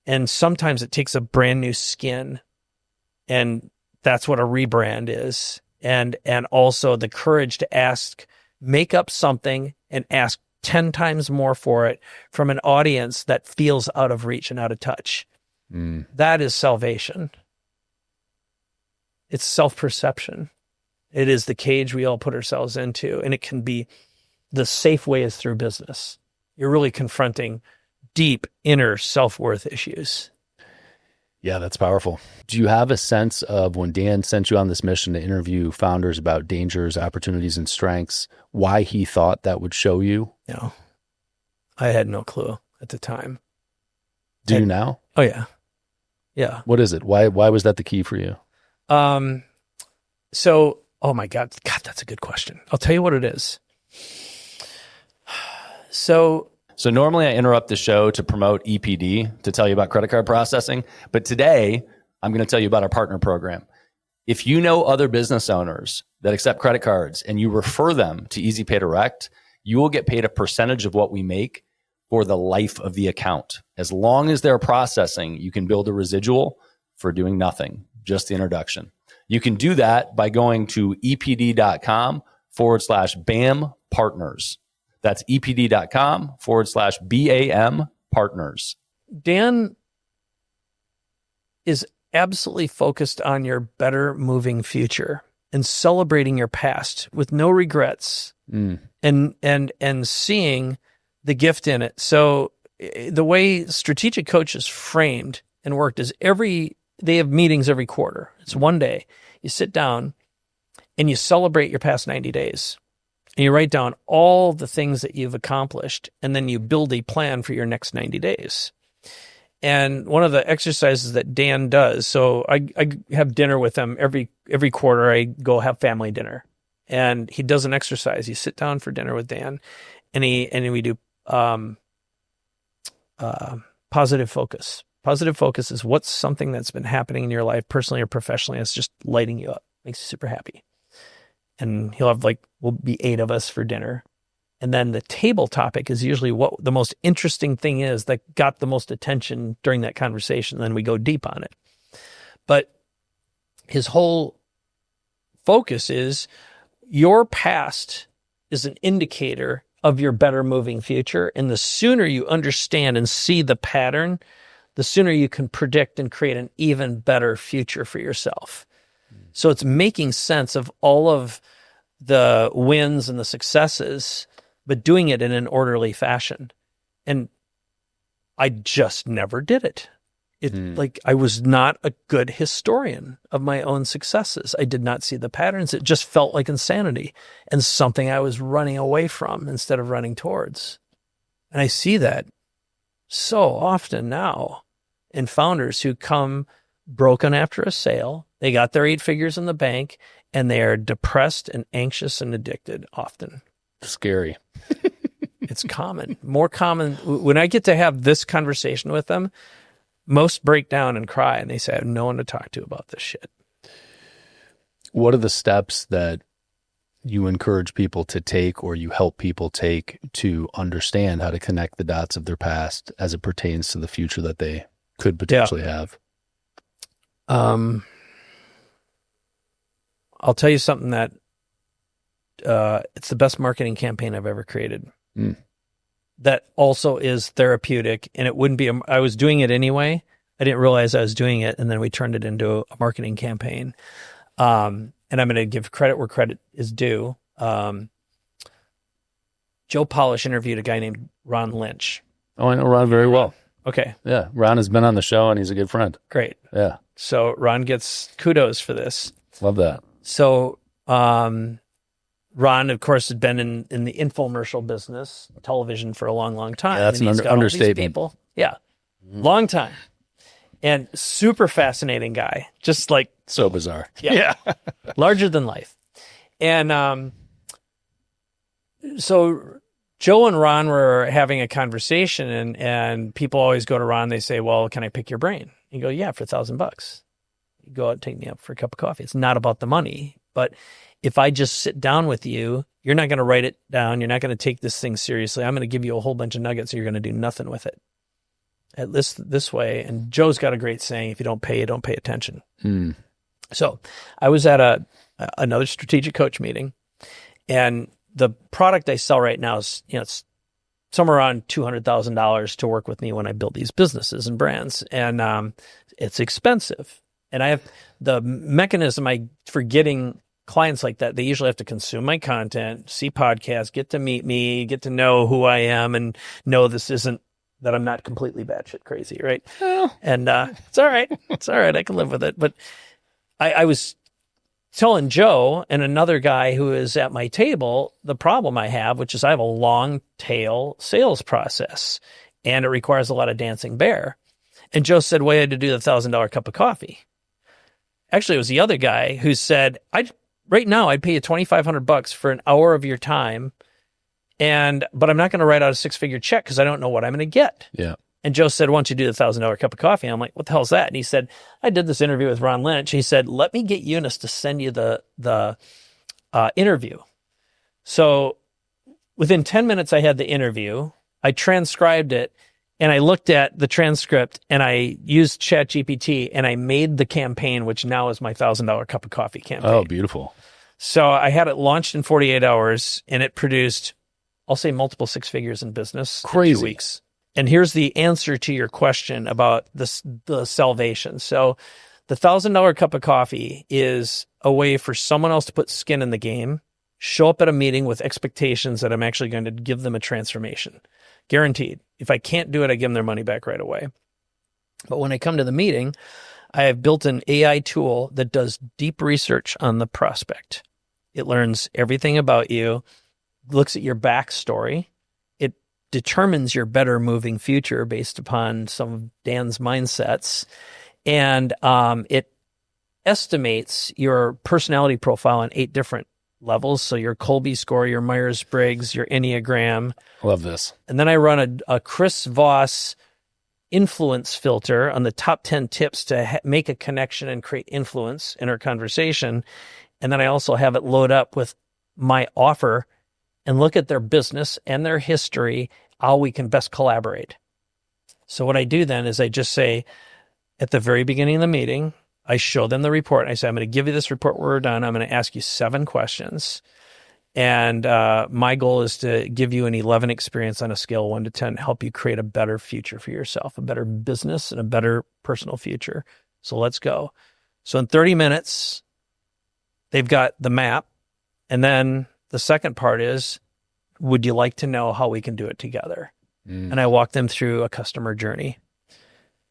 And sometimes it takes a brand new skin, and that's what a rebrand is. And also the courage to make up something and ask 10 times more for it from an audience that feels out of reach and out of touch. That is salvation. It's self-perception. It is the cage we all put ourselves into, and it can be the safe way is through business. You're really confronting deep inner self-worth issues. Yeah, that's powerful. Do you have a sense of when Dan sent you on this mission to interview founders about dangers, opportunities, and strengths, why he thought that would show you? No, I had no clue at the time. Do you now? Oh, yeah. Yeah. What is it? Why was that the key for you? So, oh my God, that's a good question. I'll tell you what it is. So normally I interrupt the show to promote EPD, to tell you about credit card processing. But today I'm going to tell you about our partner program. If you know other business owners that accept credit cards and you refer them to Easy Pay Direct, you will get paid a percentage of what we make for the life of the account. As long as they're processing, you can build a residual for doing nothing, just the introduction. You can do that by going to epd.com/BAM partners. That's epd.com/BAM partners. Dan is absolutely focused on your better moving future and celebrating your past with no regrets and seeing the gift in it. So the way strategic coach is framed and worked is they have meetings every quarter. It's one day. You sit down and you celebrate your past 90 days. And you write down all the things that you've accomplished, and then you build a plan for your next 90 days. And one of the exercises that Dan does, so I have dinner with him every quarter. I go have family dinner, and he does an exercise. You sit down for dinner with Dan, and we do positive focus. Positive focus is what's something that's been happening in your life, personally or professionally, that's just lighting you up, makes you super happy. And he'll have we'll be 8 of us for dinner. And then the table topic is usually what the most interesting thing is that got the most attention during that conversation. Then we go deep on it. But his whole focus is your past is an indicator of your better moving future. And the sooner you understand and see the pattern, the sooner you can predict and create an even better future for yourself. So it's making sense of all of the wins and the successes, but doing it in an orderly fashion. And I just never did it. I was not a good historian of my own successes. I did not see the patterns. It just felt like insanity and something I was running away from instead of running towards. And I see that so often now in founders who come broken after a sale. They got their 8 figures in the bank, and they are depressed and anxious and addicted often. Scary. It's common, more common. When I get to have this conversation with them, most break down and cry, and they say, I have no one to talk to about this shit. What are the steps that you encourage people to take or you help people take to understand how to connect the dots of their past as it pertains to the future that they could potentially have? I'll tell you something that it's the best marketing campaign I've ever created. That also is therapeutic, and it wouldn't be. I was doing it anyway. I didn't realize I was doing it, and then we turned it into a marketing campaign. And I'm going to give credit where credit is due. Joe Polish interviewed a guy named Ron Lynch. Oh, I know Ron very well. Okay. Yeah, Ron has been on the show, and he's a good friend. Great. Yeah. So Ron gets kudos for this. Love that. So Ron, of course, had been in the infomercial business, television, for a long, long time. Yeah, that's an understatement. Yeah, long time. And super fascinating guy, just like... So bizarre. Yeah. Larger than life. And so Joe and Ron were having a conversation, and people always go to Ron. They say, well, can I pick your brain? You go, yeah, for $1,000. You go out and take me up for a cup of coffee. It's not about the money, but if I just sit down with you, you're not going to write it down. You're not going to take this thing seriously. I'm going to give you a whole bunch of nuggets, and you're going to do nothing with it. At least this way. And Joe's got a great saying, if you don't pay, you don't pay attention. So I was at another strategic coach meeting, and the product I sell right now is, it's somewhere around $200,000 to work with me when I build these businesses and brands. And it's expensive. And I have the mechanism for getting clients like that. They usually have to consume my content, see podcasts, get to meet me, get to know who I am, and know this isn't that I'm not completely batshit crazy, right? Well, and it's all right. It's all right. I can live with it. But I was telling Joe and another guy who is at my table the problem I have, which is I have a long tail sales process, and it requires a lot of dancing bear. And Joe said, well, I had to do the $1,000 cup of coffee. Actually, it was the other guy who said, right now I'd pay you $2,500 for an hour of your time, but I'm not going to write out a 6-figure check because I don't know what I'm going to get. Yeah. And Joe said, why don't you do the $1,000 cup of coffee? And I'm like, what the hell is that? And he said, I did this interview with Ron Lynch. He said, let me get Eunice to send you the interview. So within 10 minutes, I had the interview. I transcribed it, and I looked at the transcript, and I used ChatGPT, and I made the campaign, which now is my $1,000 cup of coffee campaign. Oh, beautiful. So I had it launched in 48 hours, and it produced, I'll say, multiple six figures in business Crazy. in 2 weeks. And here's the answer to your question about the salvation. So the $1,000 cup of coffee is a way for someone else to put skin in the game, show up at a meeting with expectations that I'm actually going to give them a transformation. Guaranteed. If I can't do it, I give them their money back right away. But when I come to the meeting, I have built an AI tool that does deep research on the prospect. It learns everything about you, looks at your backstory. It determines your better moving future based upon some of Dan's mindsets. And it estimates your personality profile on 8 different levels. So your Kolbe score, your Myers-Briggs, your Enneagram. Love this. And then I run a Chris Voss influence filter on the top 10 tips to make a connection and create influence in our conversation. And then I also have it load up with my offer and look at their business and their history, how we can best collaborate. So what I do then is I just say at the very beginning of the meeting, I show them the report. I say, I'm going to give you this report when we're done. I'm going to ask you 7 questions. And my goal is to give you an 11 experience on a scale of 1 to 10, help you create a better future for yourself, a better business and a better personal future. So let's go. So in 30 minutes, they've got the map. And then the second part is, would you like to know how we can do it together? And I walk them through a customer journey.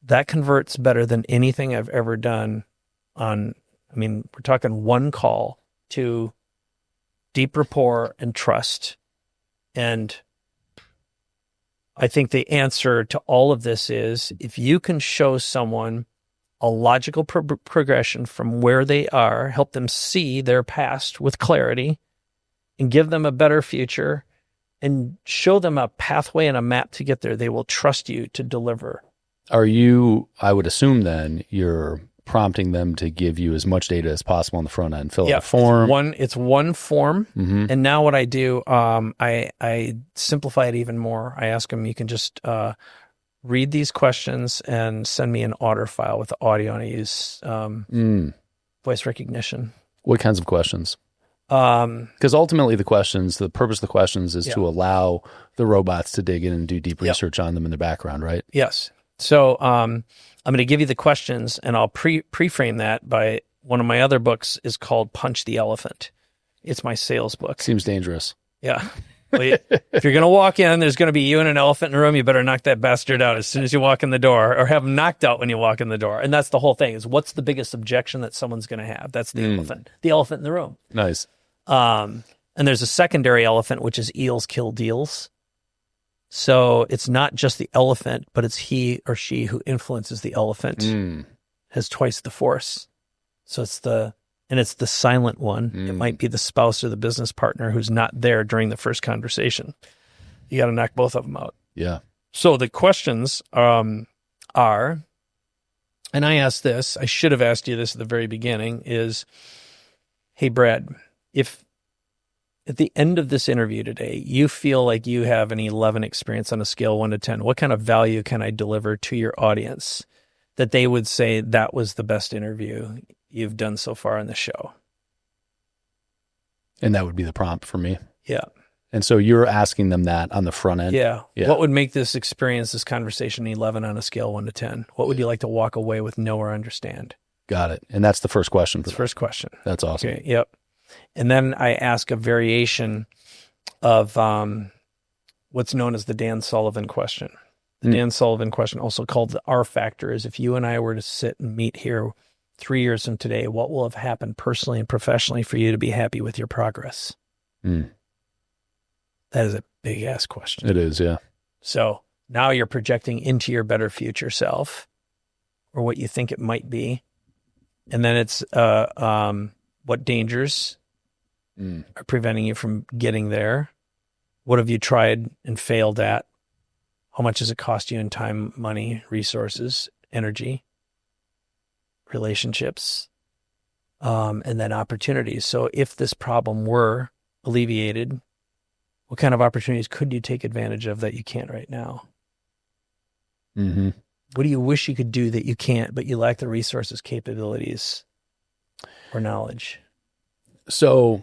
That converts better than anything I've ever done we're talking one call to deep rapport and trust. And I think the answer to all of this is if you can show someone a logical progression from where they are, help them see their past with clarity and give them a better future and show them a pathway and a map to get there, they will trust you to deliver. Are you, I would assume then, you're prompting them to give you as much data as possible on the front end, fill out a form? It's one form. Mm-hmm. And now what I do, I simplify it even more. I ask them, you can just read these questions and send me an order file with the audio, and I use voice recognition. What kinds of questions? Because ultimately the purpose of the questions is to allow the robots to dig in and do deep research on them in the background, right? Yes. So I'm going to give you the questions, and I'll pre-frame that by one of my other books is called Punch the Elephant. It's my sales book. Seems dangerous. Yeah. Well, if you're going to walk in, there's going to be you and an elephant in the room. You better knock that bastard out as soon as you walk in the door, or have him knocked out when you walk in the door. And that's the whole thing, is what's the biggest objection that someone's going to have? That's the elephant in the room. Nice. And there's a secondary elephant, which is eels kill deals. So it's not just the elephant, but it's he or she who influences the elephant has twice the force. So it's the silent one. It might be the spouse or the business partner who's not there during the first conversation. You got to knock both of them out. Yeah. So the questions are, and I asked this, I should have asked you this at the very beginning, is, hey, Brad, if at the end of this interview today, you feel like you have an 11 experience on a scale of 1 to 10, what kind of value can I deliver to your audience that they would say that was the best interview you've done so far on the show? And that would be the prompt for me. Yeah. And so you're asking them that on the front end? Yeah. What would make this experience, this conversation, 11 on a scale of 1 to 10? What would you like to walk away with, know, or understand? Got it. And that's the first question. First question. That's awesome. Okay. Yep. And then I ask a variation of what's known as the Dan Sullivan question. The Dan Sullivan question, also called the R factor, is if you and I were to sit and meet here 3 years from today, what will have happened personally and professionally for you to be happy with your progress? That is a big ass question. It is, yeah. So now you're projecting into your better future self, or what you think it might be. And then it's what dangers are preventing you from getting there? What have you tried and failed at? How much does it cost you in time, money, resources, energy, relationships? and then opportunities. So if this problem were alleviated, what kind of opportunities could you take advantage of that you can't right now? Mm-hmm. What do you wish you could do that you can't, but you lack the resources, capabilities, or knowledge? So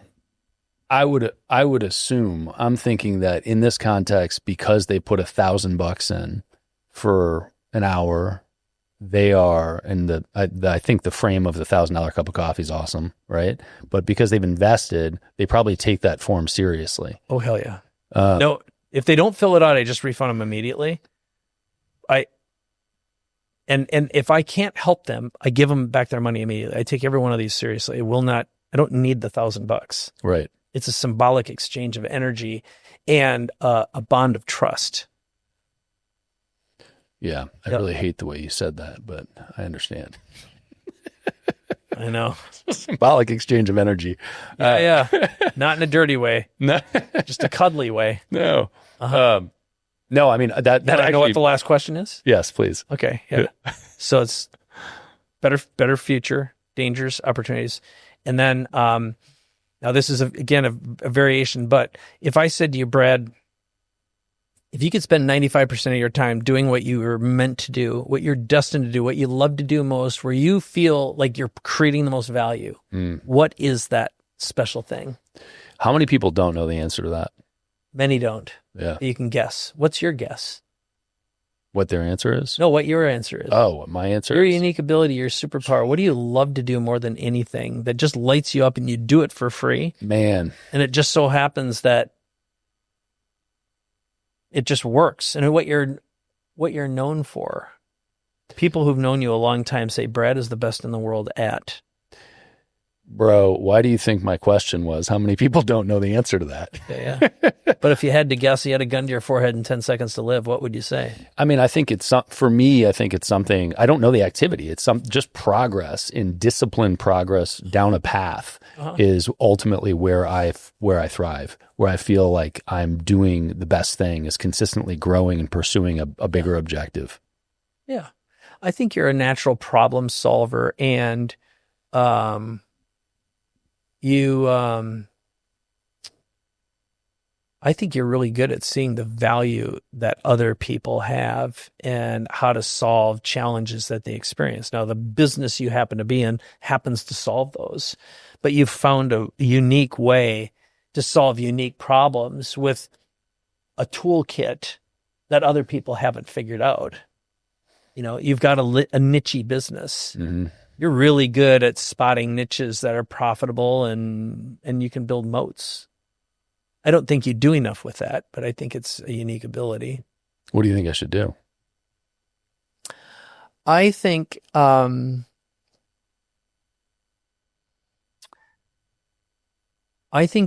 I would assume, I'm thinking that in this context, because they put $1,000 in for an hour, they are, and I think the frame of the $1,000 cup of coffee is awesome, right? But because they've invested, they probably take that form seriously. Oh, hell yeah. No, if they don't fill it out, I just refund them immediately. And if I can't help them, I give them back their money immediately. I take every one of these seriously. I don't need the $1,000. Right. It's a symbolic exchange of energy and a bond of trust. Yeah. I really hate the way you said that, but I understand. I know. Symbolic exchange of energy. Yeah. Not in a dirty way. No. Just a cuddly way. No. No, I mean, that I actually, know what the last question is? yes, please. Okay. Yeah. So it's better future, dangers, opportunities. And then, now this is, again, a variation, but if I said to you, Brad, if you could spend 95% of your time doing what you were meant to do, what you're destined to do, what you love to do most, where you feel like you're creating the most value, what is that special thing? How many people don't know the answer to that? Many don't. Yeah. You can guess. What's your guess? What their answer is? No, what your answer is. Oh, what my answer Your is? unique ability, your superpower. What do you love to do more than anything that just lights you up and you do it for free? Man. And it just so happens that it just works. And what you're known for. People who've known you a long time say Brad is the best in the world at. Bro, why do you think my question was, how many people don't know the answer to that? Yeah. But if you had to guess, you had a gun to your forehead and 10 seconds to live, what would you say? I mean, I think for me, I think it's something, I don't know the activity. It's just progress, in disciplined progress down a path is ultimately where I thrive, where I feel like I'm doing the best thing, is consistently growing and pursuing a bigger objective. Yeah. I think you're a natural problem solver, and I think you're really good at seeing the value that other people have and how to solve challenges that they experience. Now, the business you happen to be in happens to solve those, but you've found a unique way to solve unique problems with a toolkit that other people haven't figured out. You know, you've got a niche business. Mm-hmm. You're really good at spotting niches that are profitable, and you can build moats. I don't think you do enough with that, but I think it's a unique ability. What do you think I should do? I think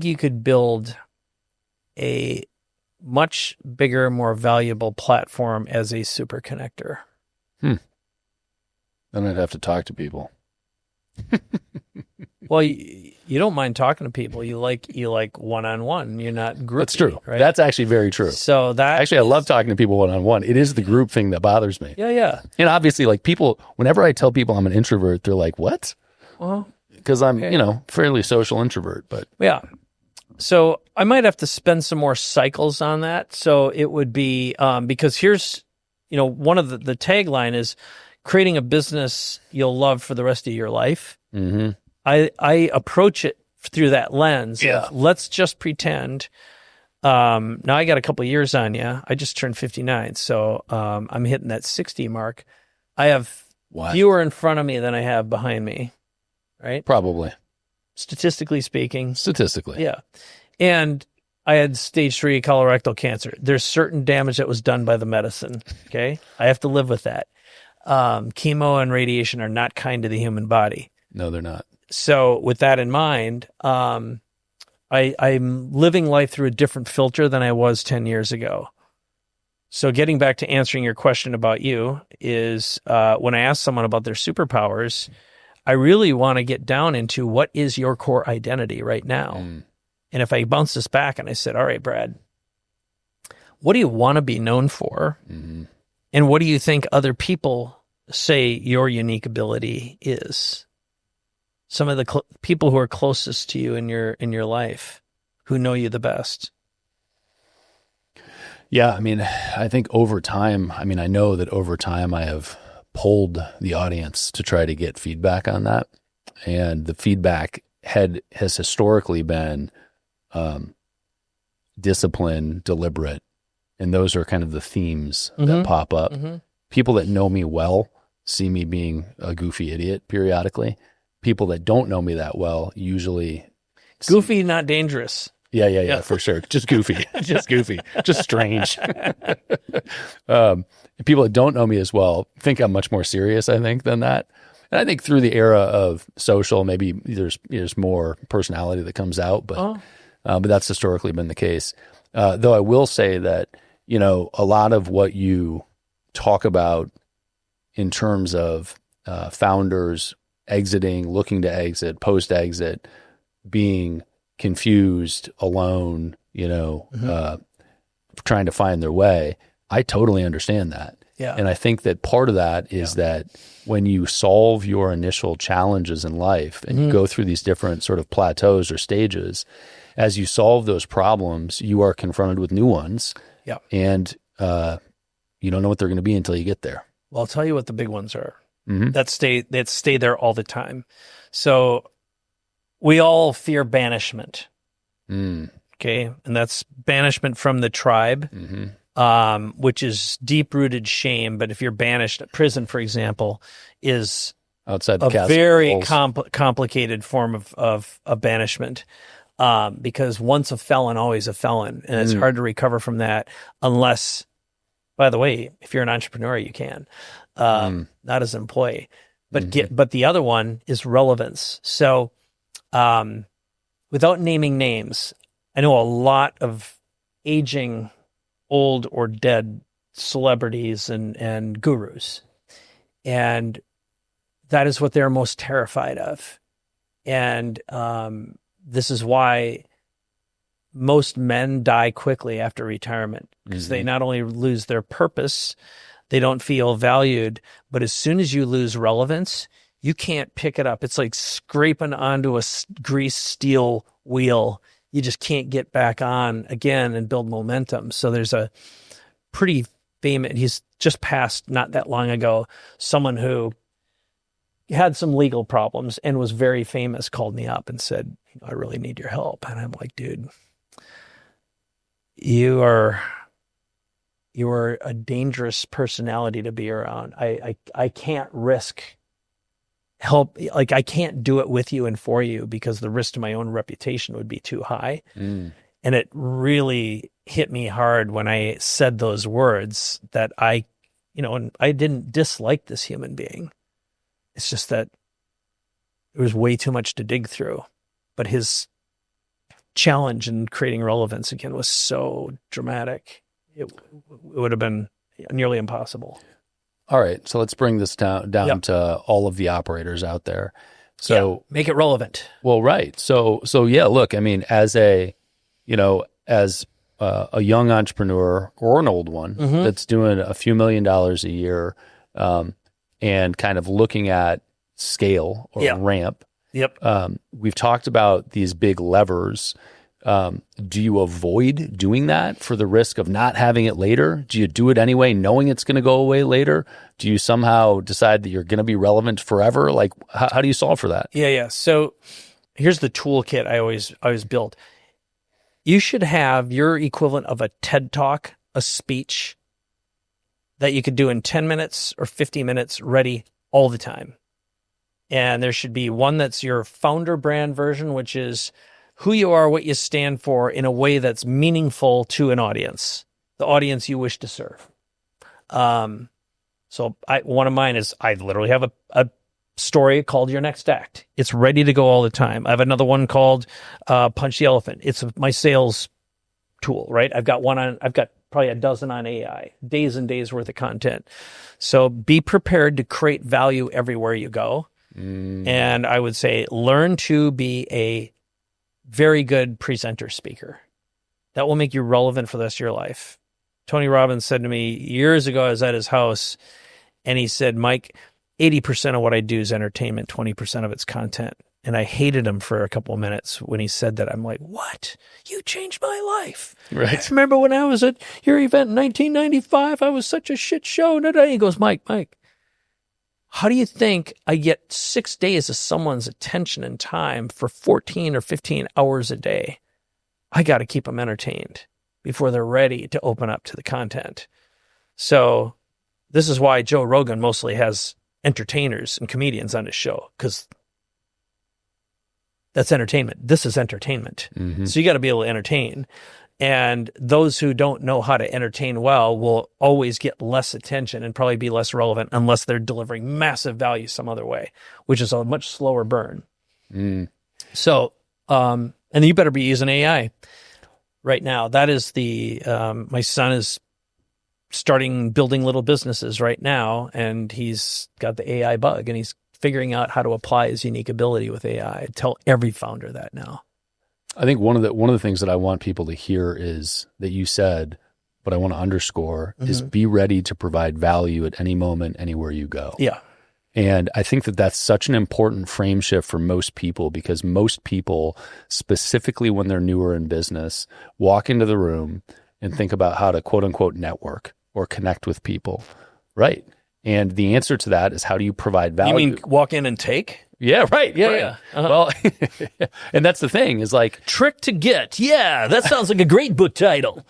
you could build a much bigger, more valuable platform as a super connector. Then I'd have to talk to people. Well, you don't mind talking to people. You like one-on-one. You're not groupie. That's true. Right? That's actually very true. So that actually, I love talking to people one-on-one. It is the group thing that bothers me. Yeah. And obviously, like, people, whenever I tell people I'm an introvert, they're like, what? Well, because I'm, fairly social introvert, but yeah. So I might have to spend some more cycles on that. So it would be, because here's, one of the tagline is creating a business you'll love for the rest of your life. Mm-hmm. I approach it through that lens. Yeah. Let's just pretend. Now I got a couple of years on you. I just turned 59. So, I'm hitting that 60 mark. I have fewer in front of me than I have behind me. Right? Probably. Statistically speaking. Yeah. And I had stage 3 colorectal cancer. There's certain damage that was done by the medicine. Okay. I have to live with that. Chemo and radiation are not kind to the human body. No, they're not. So with that in mind, I'm living life through a different filter than I was 10 years ago. So getting back to answering your question about you is, when I ask someone about their superpowers, I really want to get down into what is your core identity right now. And if I bounce this back and I said, all right, Brad, what do you want to be known for? Mm-hmm. And what do you think other people say your unique ability is? some of the people who are closest to you in your life, who know you the best? Yeah, I mean, I think over time, I know that over time I have polled the audience to try to get feedback on that. And the feedback has historically been discipline, deliberate. And those are kind of the themes that pop up. People that know me well see me being a goofy idiot periodically. People that don't know me that well usually... Goofy, not dangerous. Yeah, for sure. Just goofy. Just goofy. Just strange. People that don't know me as well think I'm much more serious, I think, than that. And I think through the era of social, maybe there's more personality that comes out, but that's historically been the case. Though I will say that, a lot of what you talk about in terms of founders exiting, looking to exit, post-exit, being confused, alone, trying to find their way. I totally understand that. Yeah. And I think that part of that is that when you solve your initial challenges in life and you go through these different sort of plateaus or stages, as you solve those problems, you are confronted with new ones. Yeah. And you don't know what they're going to be until you get there. Well, I'll tell you what the big ones are that stay there all the time. So we all fear banishment. Okay. And that's banishment from the tribe, which is deep-rooted shame. But if you're banished, prison, for example, is outside the a very complicated form of banishment. Because once a felon, always a felon. And it's hard to recover from that unless, by the way, if you're an entrepreneur, you can, not as an employee. But the other one is relevance. So without naming names, I know a lot of aging, old or dead celebrities and gurus. And that is what they're most terrified of. And this is why most men die quickly after retirement, because they not only lose their purpose, they don't feel valued, but as soon as you lose relevance, you can't pick it up. It's like scraping onto a greased steel wheel. You just can't get back on again and build momentum. So there's a pretty famous, he's just passed not that long ago, someone who had some legal problems and was very famous, called me up and said, I really need your help. And I'm like, dude, you are a dangerous personality to be around. I can't risk help. Like, I can't do it with you and for you because the risk to my own reputation would be too high. And it really hit me hard when I said those words that and I didn't dislike this human being. It's just that there was way too much to dig through. But his challenge in creating relevance again was so dramatic. It would have been nearly impossible. All right. So let's bring this down to all of the operators out there. So make it relevant. Well, right. So yeah, look, I mean, as a young entrepreneur or an old one that's doing a few $1 million a year, and kind of looking at scale or ramp. We've talked about these big levers. Do you avoid doing that for the risk of not having it later? Do you do it anyway, knowing it's going to go away later? Do you somehow decide that you're going to be relevant forever? Like, how do you solve for that? Yeah. So here's the toolkit I always built. You should have your equivalent of a TED Talk, a speech that you could do in 10 minutes or 50 minutes ready all the time. And there should be one that's your founder brand version, which is who you are, what you stand for in a way that's meaningful to an audience, the audience you wish to serve. So one of mine is I literally have a story called Your Next Act. It's ready to go all the time. I have another one called Punch the Elephant. It's my sales tool, right? I've got probably a dozen on AI, days and days worth of content. So be prepared to create value everywhere you go. And I would say learn to be a very good presenter speaker. That will make you relevant for the rest of your life. Tony Robbins said to me years ago, I was at his house, and he said, Mike, 80% of what I do is entertainment, 20% of it's content. And I hated him for a couple of minutes when he said that. I'm like, what? You changed my life. Right. I remember when I was at your event in 1995, I was such a shit show. And he goes, Mike, how do you think I get 6 days of someone's attention and time for 14 or 15 hours a day? I got to keep them entertained before they're ready to open up to the content. So this is why Joe Rogan mostly has entertainers and comedians on his show, because that's entertainment. This is entertainment. Mm-hmm. So you got to be able to entertain. And those who don't know how to entertain well will always get less attention and probably be less relevant unless they're delivering massive value some other way, which is a much slower burn. Mm. So, and you better be using AI right now. That is my son is building little businesses right now, and he's got the AI bug, and he's figuring out how to apply his unique ability with AI. I tell every founder that now. I think one of the things that I want people to hear is that you said, but I want to underscore, is be ready to provide value at any moment, anywhere you go. Yeah. And I think that that's such an important frame shift for most people, because most people, specifically when they're newer in business, walk into the room and think about how to quote unquote network or connect with people. Right. And the answer to that is, how do you provide value? You mean walk in and take? Yeah, right. Yeah, Right. yeah. Uh-huh. Well, and that's the thing, is like, Trick to Get. Yeah, that sounds like a great book title.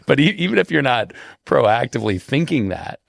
but even if you're not proactively thinking that,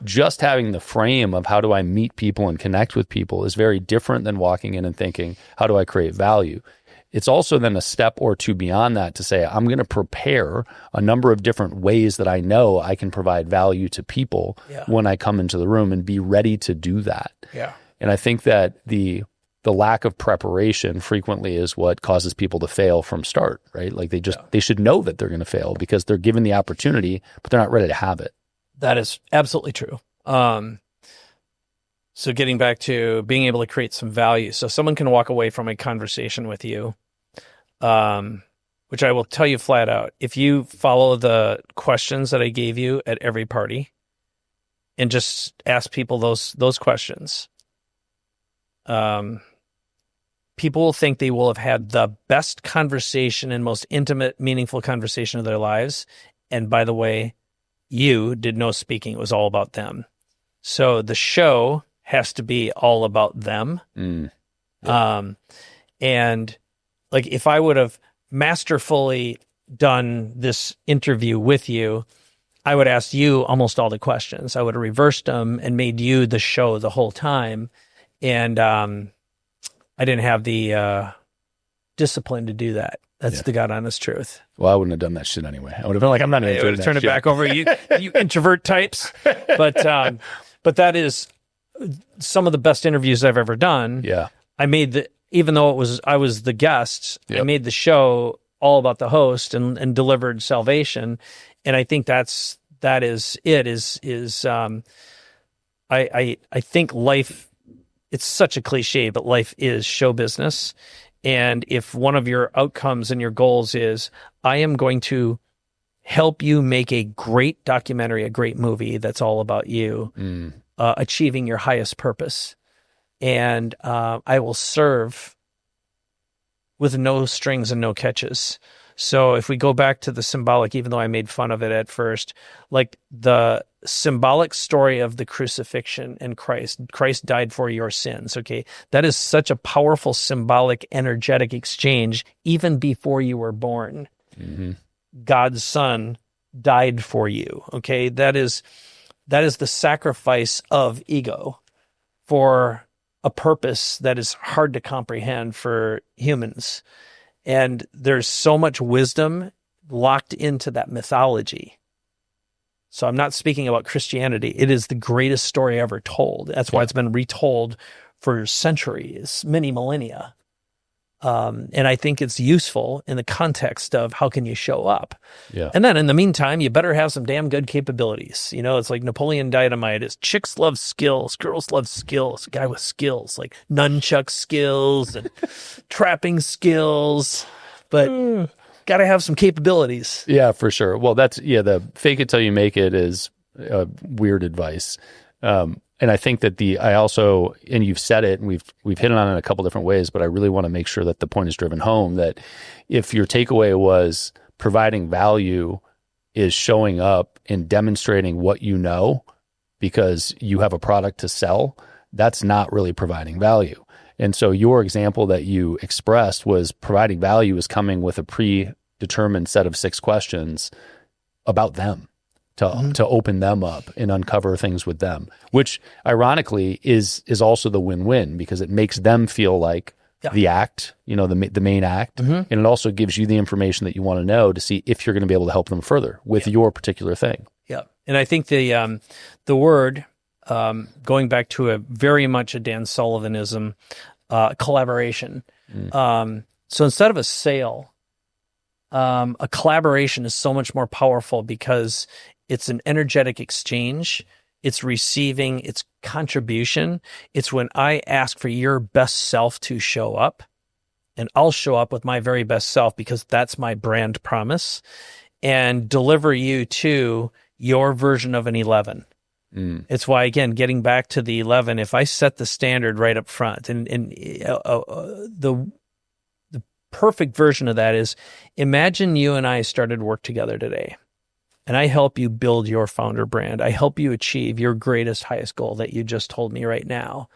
just having the frame of how do I meet people and connect with people is very different than walking in and thinking, how do I create value? It's also then a step or two beyond that to say, I'm going to prepare a number of different ways that I know I can provide value to people when I come into the room, and be ready to do that. Yeah. And I think that the lack of preparation frequently is what causes people to fail from start, right? Like they should know that they're going to fail because they're given the opportunity, but they're not ready to have it. That is absolutely true. So getting back to being able to create some value. So someone can walk away from a conversation with you, which I will tell you flat out. If you follow the questions that I gave you at every party and just ask people those questions, people will think they will have had the best conversation and most intimate, meaningful conversation of their lives. And by the way, you did no speaking. It was all about them. So the show has to be all about them. Yeah. And like, if I would have masterfully done this interview with you, I would ask you almost all the questions. I would have reversed them and made you the show the whole time. And I didn't have the discipline to do that. That's the God honest truth. Well, I wouldn't have done that shit anyway. I would have been like, I'm not even doing that. Turn it back over, you introvert types. But that is some of the best interviews I've ever done. Yeah. I made even though I was the guest, I made the show all about the host and delivered salvation. And I think I think life, it's such a cliche, but life is show business. And if one of your outcomes and your goals is, I am going to help you make a great documentary, a great movie that's all about you, achieving your highest purpose. And I will serve with no strings and no catches. So if we go back to the symbolic, even though I made fun of it at first, like the symbolic story of the crucifixion and Christ died for your sins. Okay. That is such a powerful, symbolic, energetic exchange. Even before you were born, God's son died for you. Okay. That is the sacrifice of ego for a purpose that is hard to comprehend for humans. And there's so much wisdom locked into that mythology. So I'm not speaking about Christianity. It is the greatest story ever told. That's why it's been retold for centuries, many millennia. And I think it's useful in the context of how can you show up. Yeah. And then in the meantime, you better have some damn good capabilities. You know, it's like Napoleon Dynamite. It's chicks love skills, girls love skills. A guy with skills, like nunchuck skills and trapping skills, but got to have some capabilities. Yeah, for sure. Well, the fake it till you make it is weird advice. And I think that I also, and you've said it, and we've hit it on it in a couple different ways, but I really want to make sure that the point is driven home, that if your takeaway was providing value is showing up and demonstrating what you know because you have a product to sell, that's not really providing value. And so your example that you expressed was providing value is coming with a predetermined set of 6 questions about them. To open them up and uncover things with them, which ironically is also the win-win, because it makes them feel like the act, the main act, and it also gives you the information that you want to know to see if you're going to be able to help them further with your particular thing. Yeah, and I think the word, going back to a very much a Dan Sullivanism, collaboration. So instead of a sale, a collaboration is so much more powerful because it's an energetic exchange. It's receiving, it's contribution. It's when I ask for your best self to show up, and I'll show up with my very best self because that's my brand promise, and deliver you to your version of an 11. It's why, again, getting back to the 11, if I set the standard right up front, and the perfect version of that is, imagine you and I started work together today. And I help you build your founder brand. I help you achieve your greatest, highest goal that you just told me right now,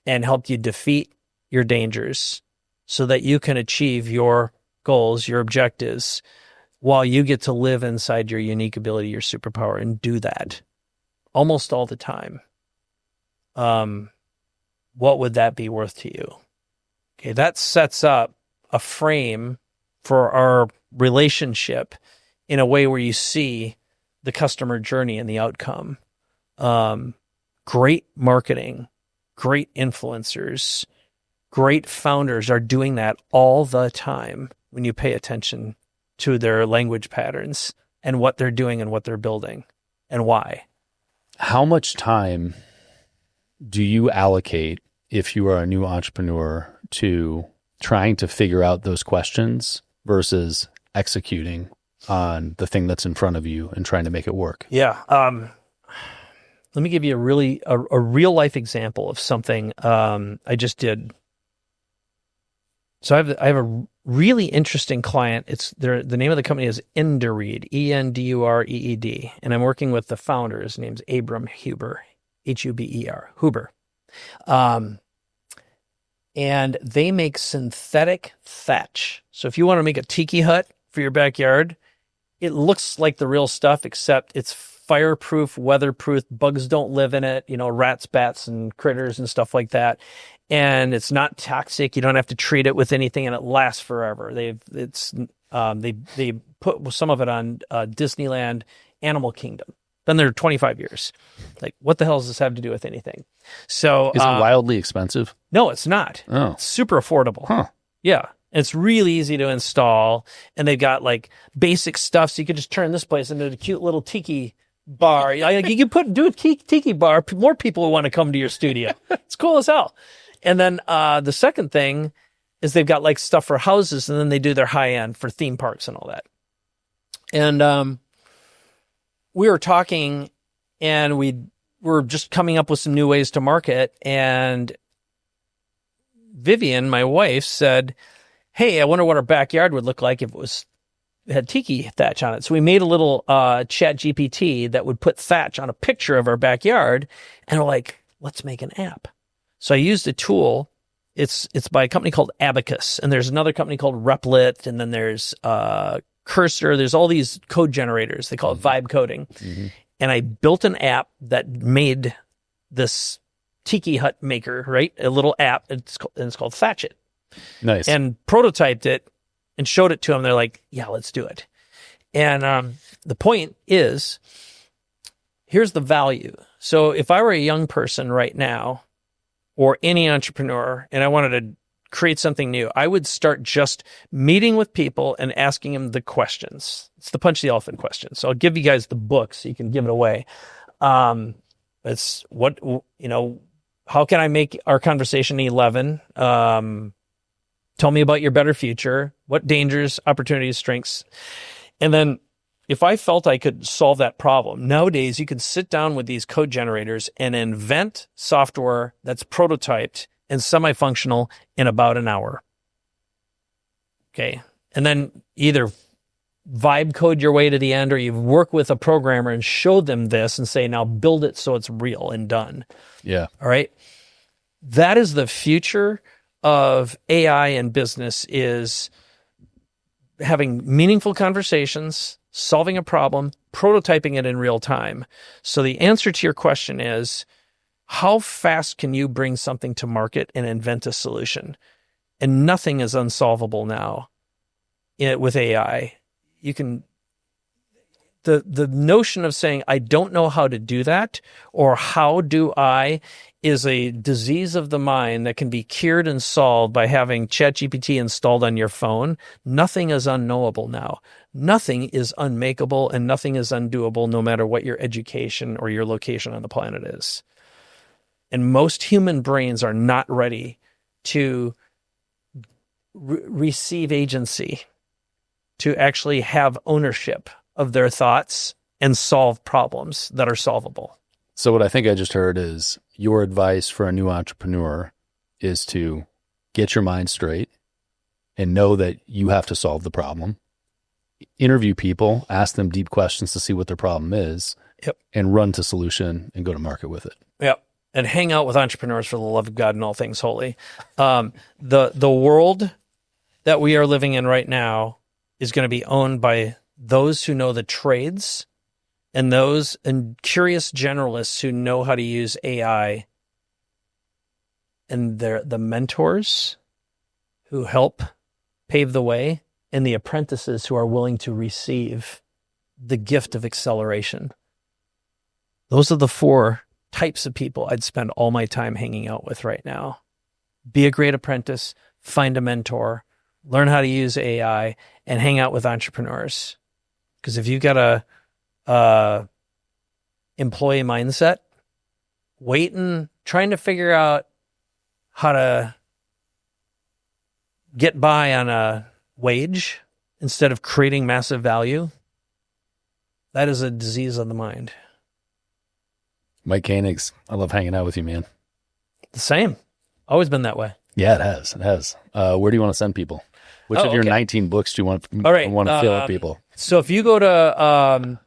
and help you defeat your dangers so that you can achieve your goals, your objectives, while you get to live inside your unique ability, your superpower, and do that almost all the time. What would that be worth to you? Okay, that sets up a frame for our relationship in a way where you see the customer journey and the outcome. Great marketing, great influencers, great founders are doing that all the time when you pay attention to their language patterns and what they're doing and what they're building and why. How much time do you allocate, if you are a new entrepreneur, to trying to figure out those questions versus executing on the thing that's in front of you and trying to make it work? Yeah. Let me give you a real life example of something I just did. So I have a really interesting client. The name of the company is Endureed, Endureed, and I'm working with the founder. His name's Abram Huber, Huber, Huber. And they make synthetic thatch. So if you want to make a tiki hut for your backyard, it looks like the real stuff, except it's fireproof, weatherproof, bugs don't live in it, rats, bats, and critters and stuff like that. And it's not toxic. You don't have to treat it with anything, and it lasts forever. They put some of it on Disneyland Animal Kingdom. Been there 25 years. Like, what the hell does this have to do with anything? So is it wildly expensive? No, it's not. Oh. It's super affordable. Huh. Yeah. It's really easy to install, and they've got like basic stuff. So you could just turn this place into a cute little tiki bar. You could do a tiki bar. More people will want to come to your studio. It's cool as hell. And then the second thing is they've got like stuff for houses, and then they do their high end for theme parks and all that. And we were talking, and we were just coming up with some new ways to market. And Vivian, my wife, said, "Hey, I wonder what our backyard would look like if it had tiki thatch on it." So we made a little chat GPT that would put thatch on a picture of our backyard, and we're like, let's make an app. So I used a tool. It's by a company called Abacus, and there's another company called Replit, and then there's Cursor. There's all these code generators. They call it vibe coding. Mm-hmm. And I built an app that made this tiki hut maker, right? A little app. It's called Thatch It. Nice. And prototyped it and showed it to them. They're like, yeah, let's do it. And the point is, here's the value. So if I were a young person right now, or any entrepreneur, and I wanted to create something new, I would start just meeting with people and asking them the questions. It's the punch the elephant question. So I'll give you guys the book so you can give it away. It's how can I make our conversation 11? Tell me about your better future. What dangers, opportunities, strengths? And then if I felt I could solve that problem, nowadays you can sit down with these code generators and invent software that's prototyped and semi-functional in about an hour. Okay. And then either vibe code your way to the end, or you work with a programmer and show them this and say, now build it so it's real and done. Yeah. All right. That is the future of AI in business, is having meaningful conversations, solving a problem, prototyping it in real time. So the answer to your question is, how fast can you bring something to market and invent a solution? And nothing is unsolvable now with AI. You can, the notion of saying, I don't know how to do that, or how do I, is a disease of the mind that can be cured and solved by having ChatGPT installed on your phone. Nothing is unknowable now. Nothing is unmakeable, and nothing is undoable, no matter what your education or your location on the planet is. And most human brains are not ready to receive agency, to actually have ownership of their thoughts and solve problems that are solvable. So what I think I just heard is, your advice for a new entrepreneur is to get your mind straight and know that you have to solve the problem. Interview people, ask them deep questions to see what their problem is, Yep. and run to solution and go to market with it. Yep. And hang out with entrepreneurs for the love of God and all things holy. The world that we are living in right now is going to be owned by those who know the trades, and those and curious generalists who know how to use AI, and they're the mentors who help pave the way, and the apprentices who are willing to receive the gift of acceleration. Those are the 4 types of people I'd spend all my time hanging out with right now. Be a great apprentice, find a mentor, learn how to use AI, and hang out with entrepreneurs. Because if you've got a employee mindset, waiting, trying to figure out how to get by on a wage instead of creating massive value, that is a disease of the mind. Mike Koenigs, I love hanging out with you, man. The same. Always been that way. Yeah, it has. It has. Where do you want to send people? Which of your 19 books do you want to fill up people? So if you go to,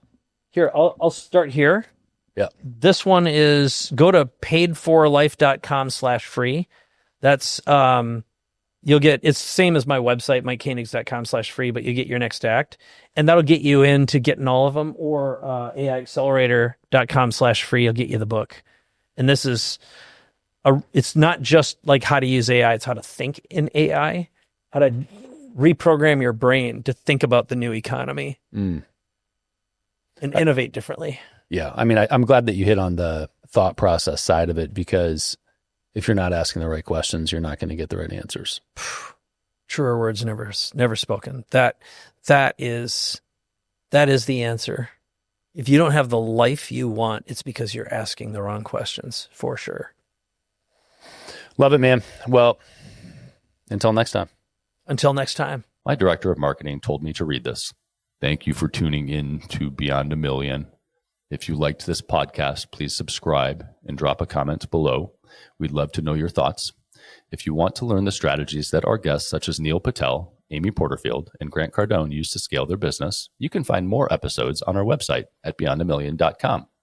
here, I'll start here. Yeah. This one is, go to paidforlife.com/free. That's, you'll get, it's the same as my website, mikekoenigs.com/free, but you get your next act, and that'll get you into getting all of them, or aiaccelerator.com/free. You'll get you the book. And this is, it's not just like how to use AI, it's how to think in AI, how to reprogram your brain to think about the new economy and innovate differently. Yeah. I mean, I'm glad that you hit on the thought process side of it, because if you're not asking the right questions, you're not going to get the right answers. Truer words never spoken. That is the answer. If you don't have the life you want, it's because you're asking the wrong questions, for sure. Love it, man. Well, until next time. Until next time. My director of marketing told me to read this. Thank you for tuning in to Beyond a Million. If you liked this podcast, please subscribe and drop a comment below. We'd love to know your thoughts. If you want to learn the strategies that our guests such as Neil Patel, Amy Porterfield, and Grant Cardone use to scale their business, you can find more episodes on our website at beyondamillion.com.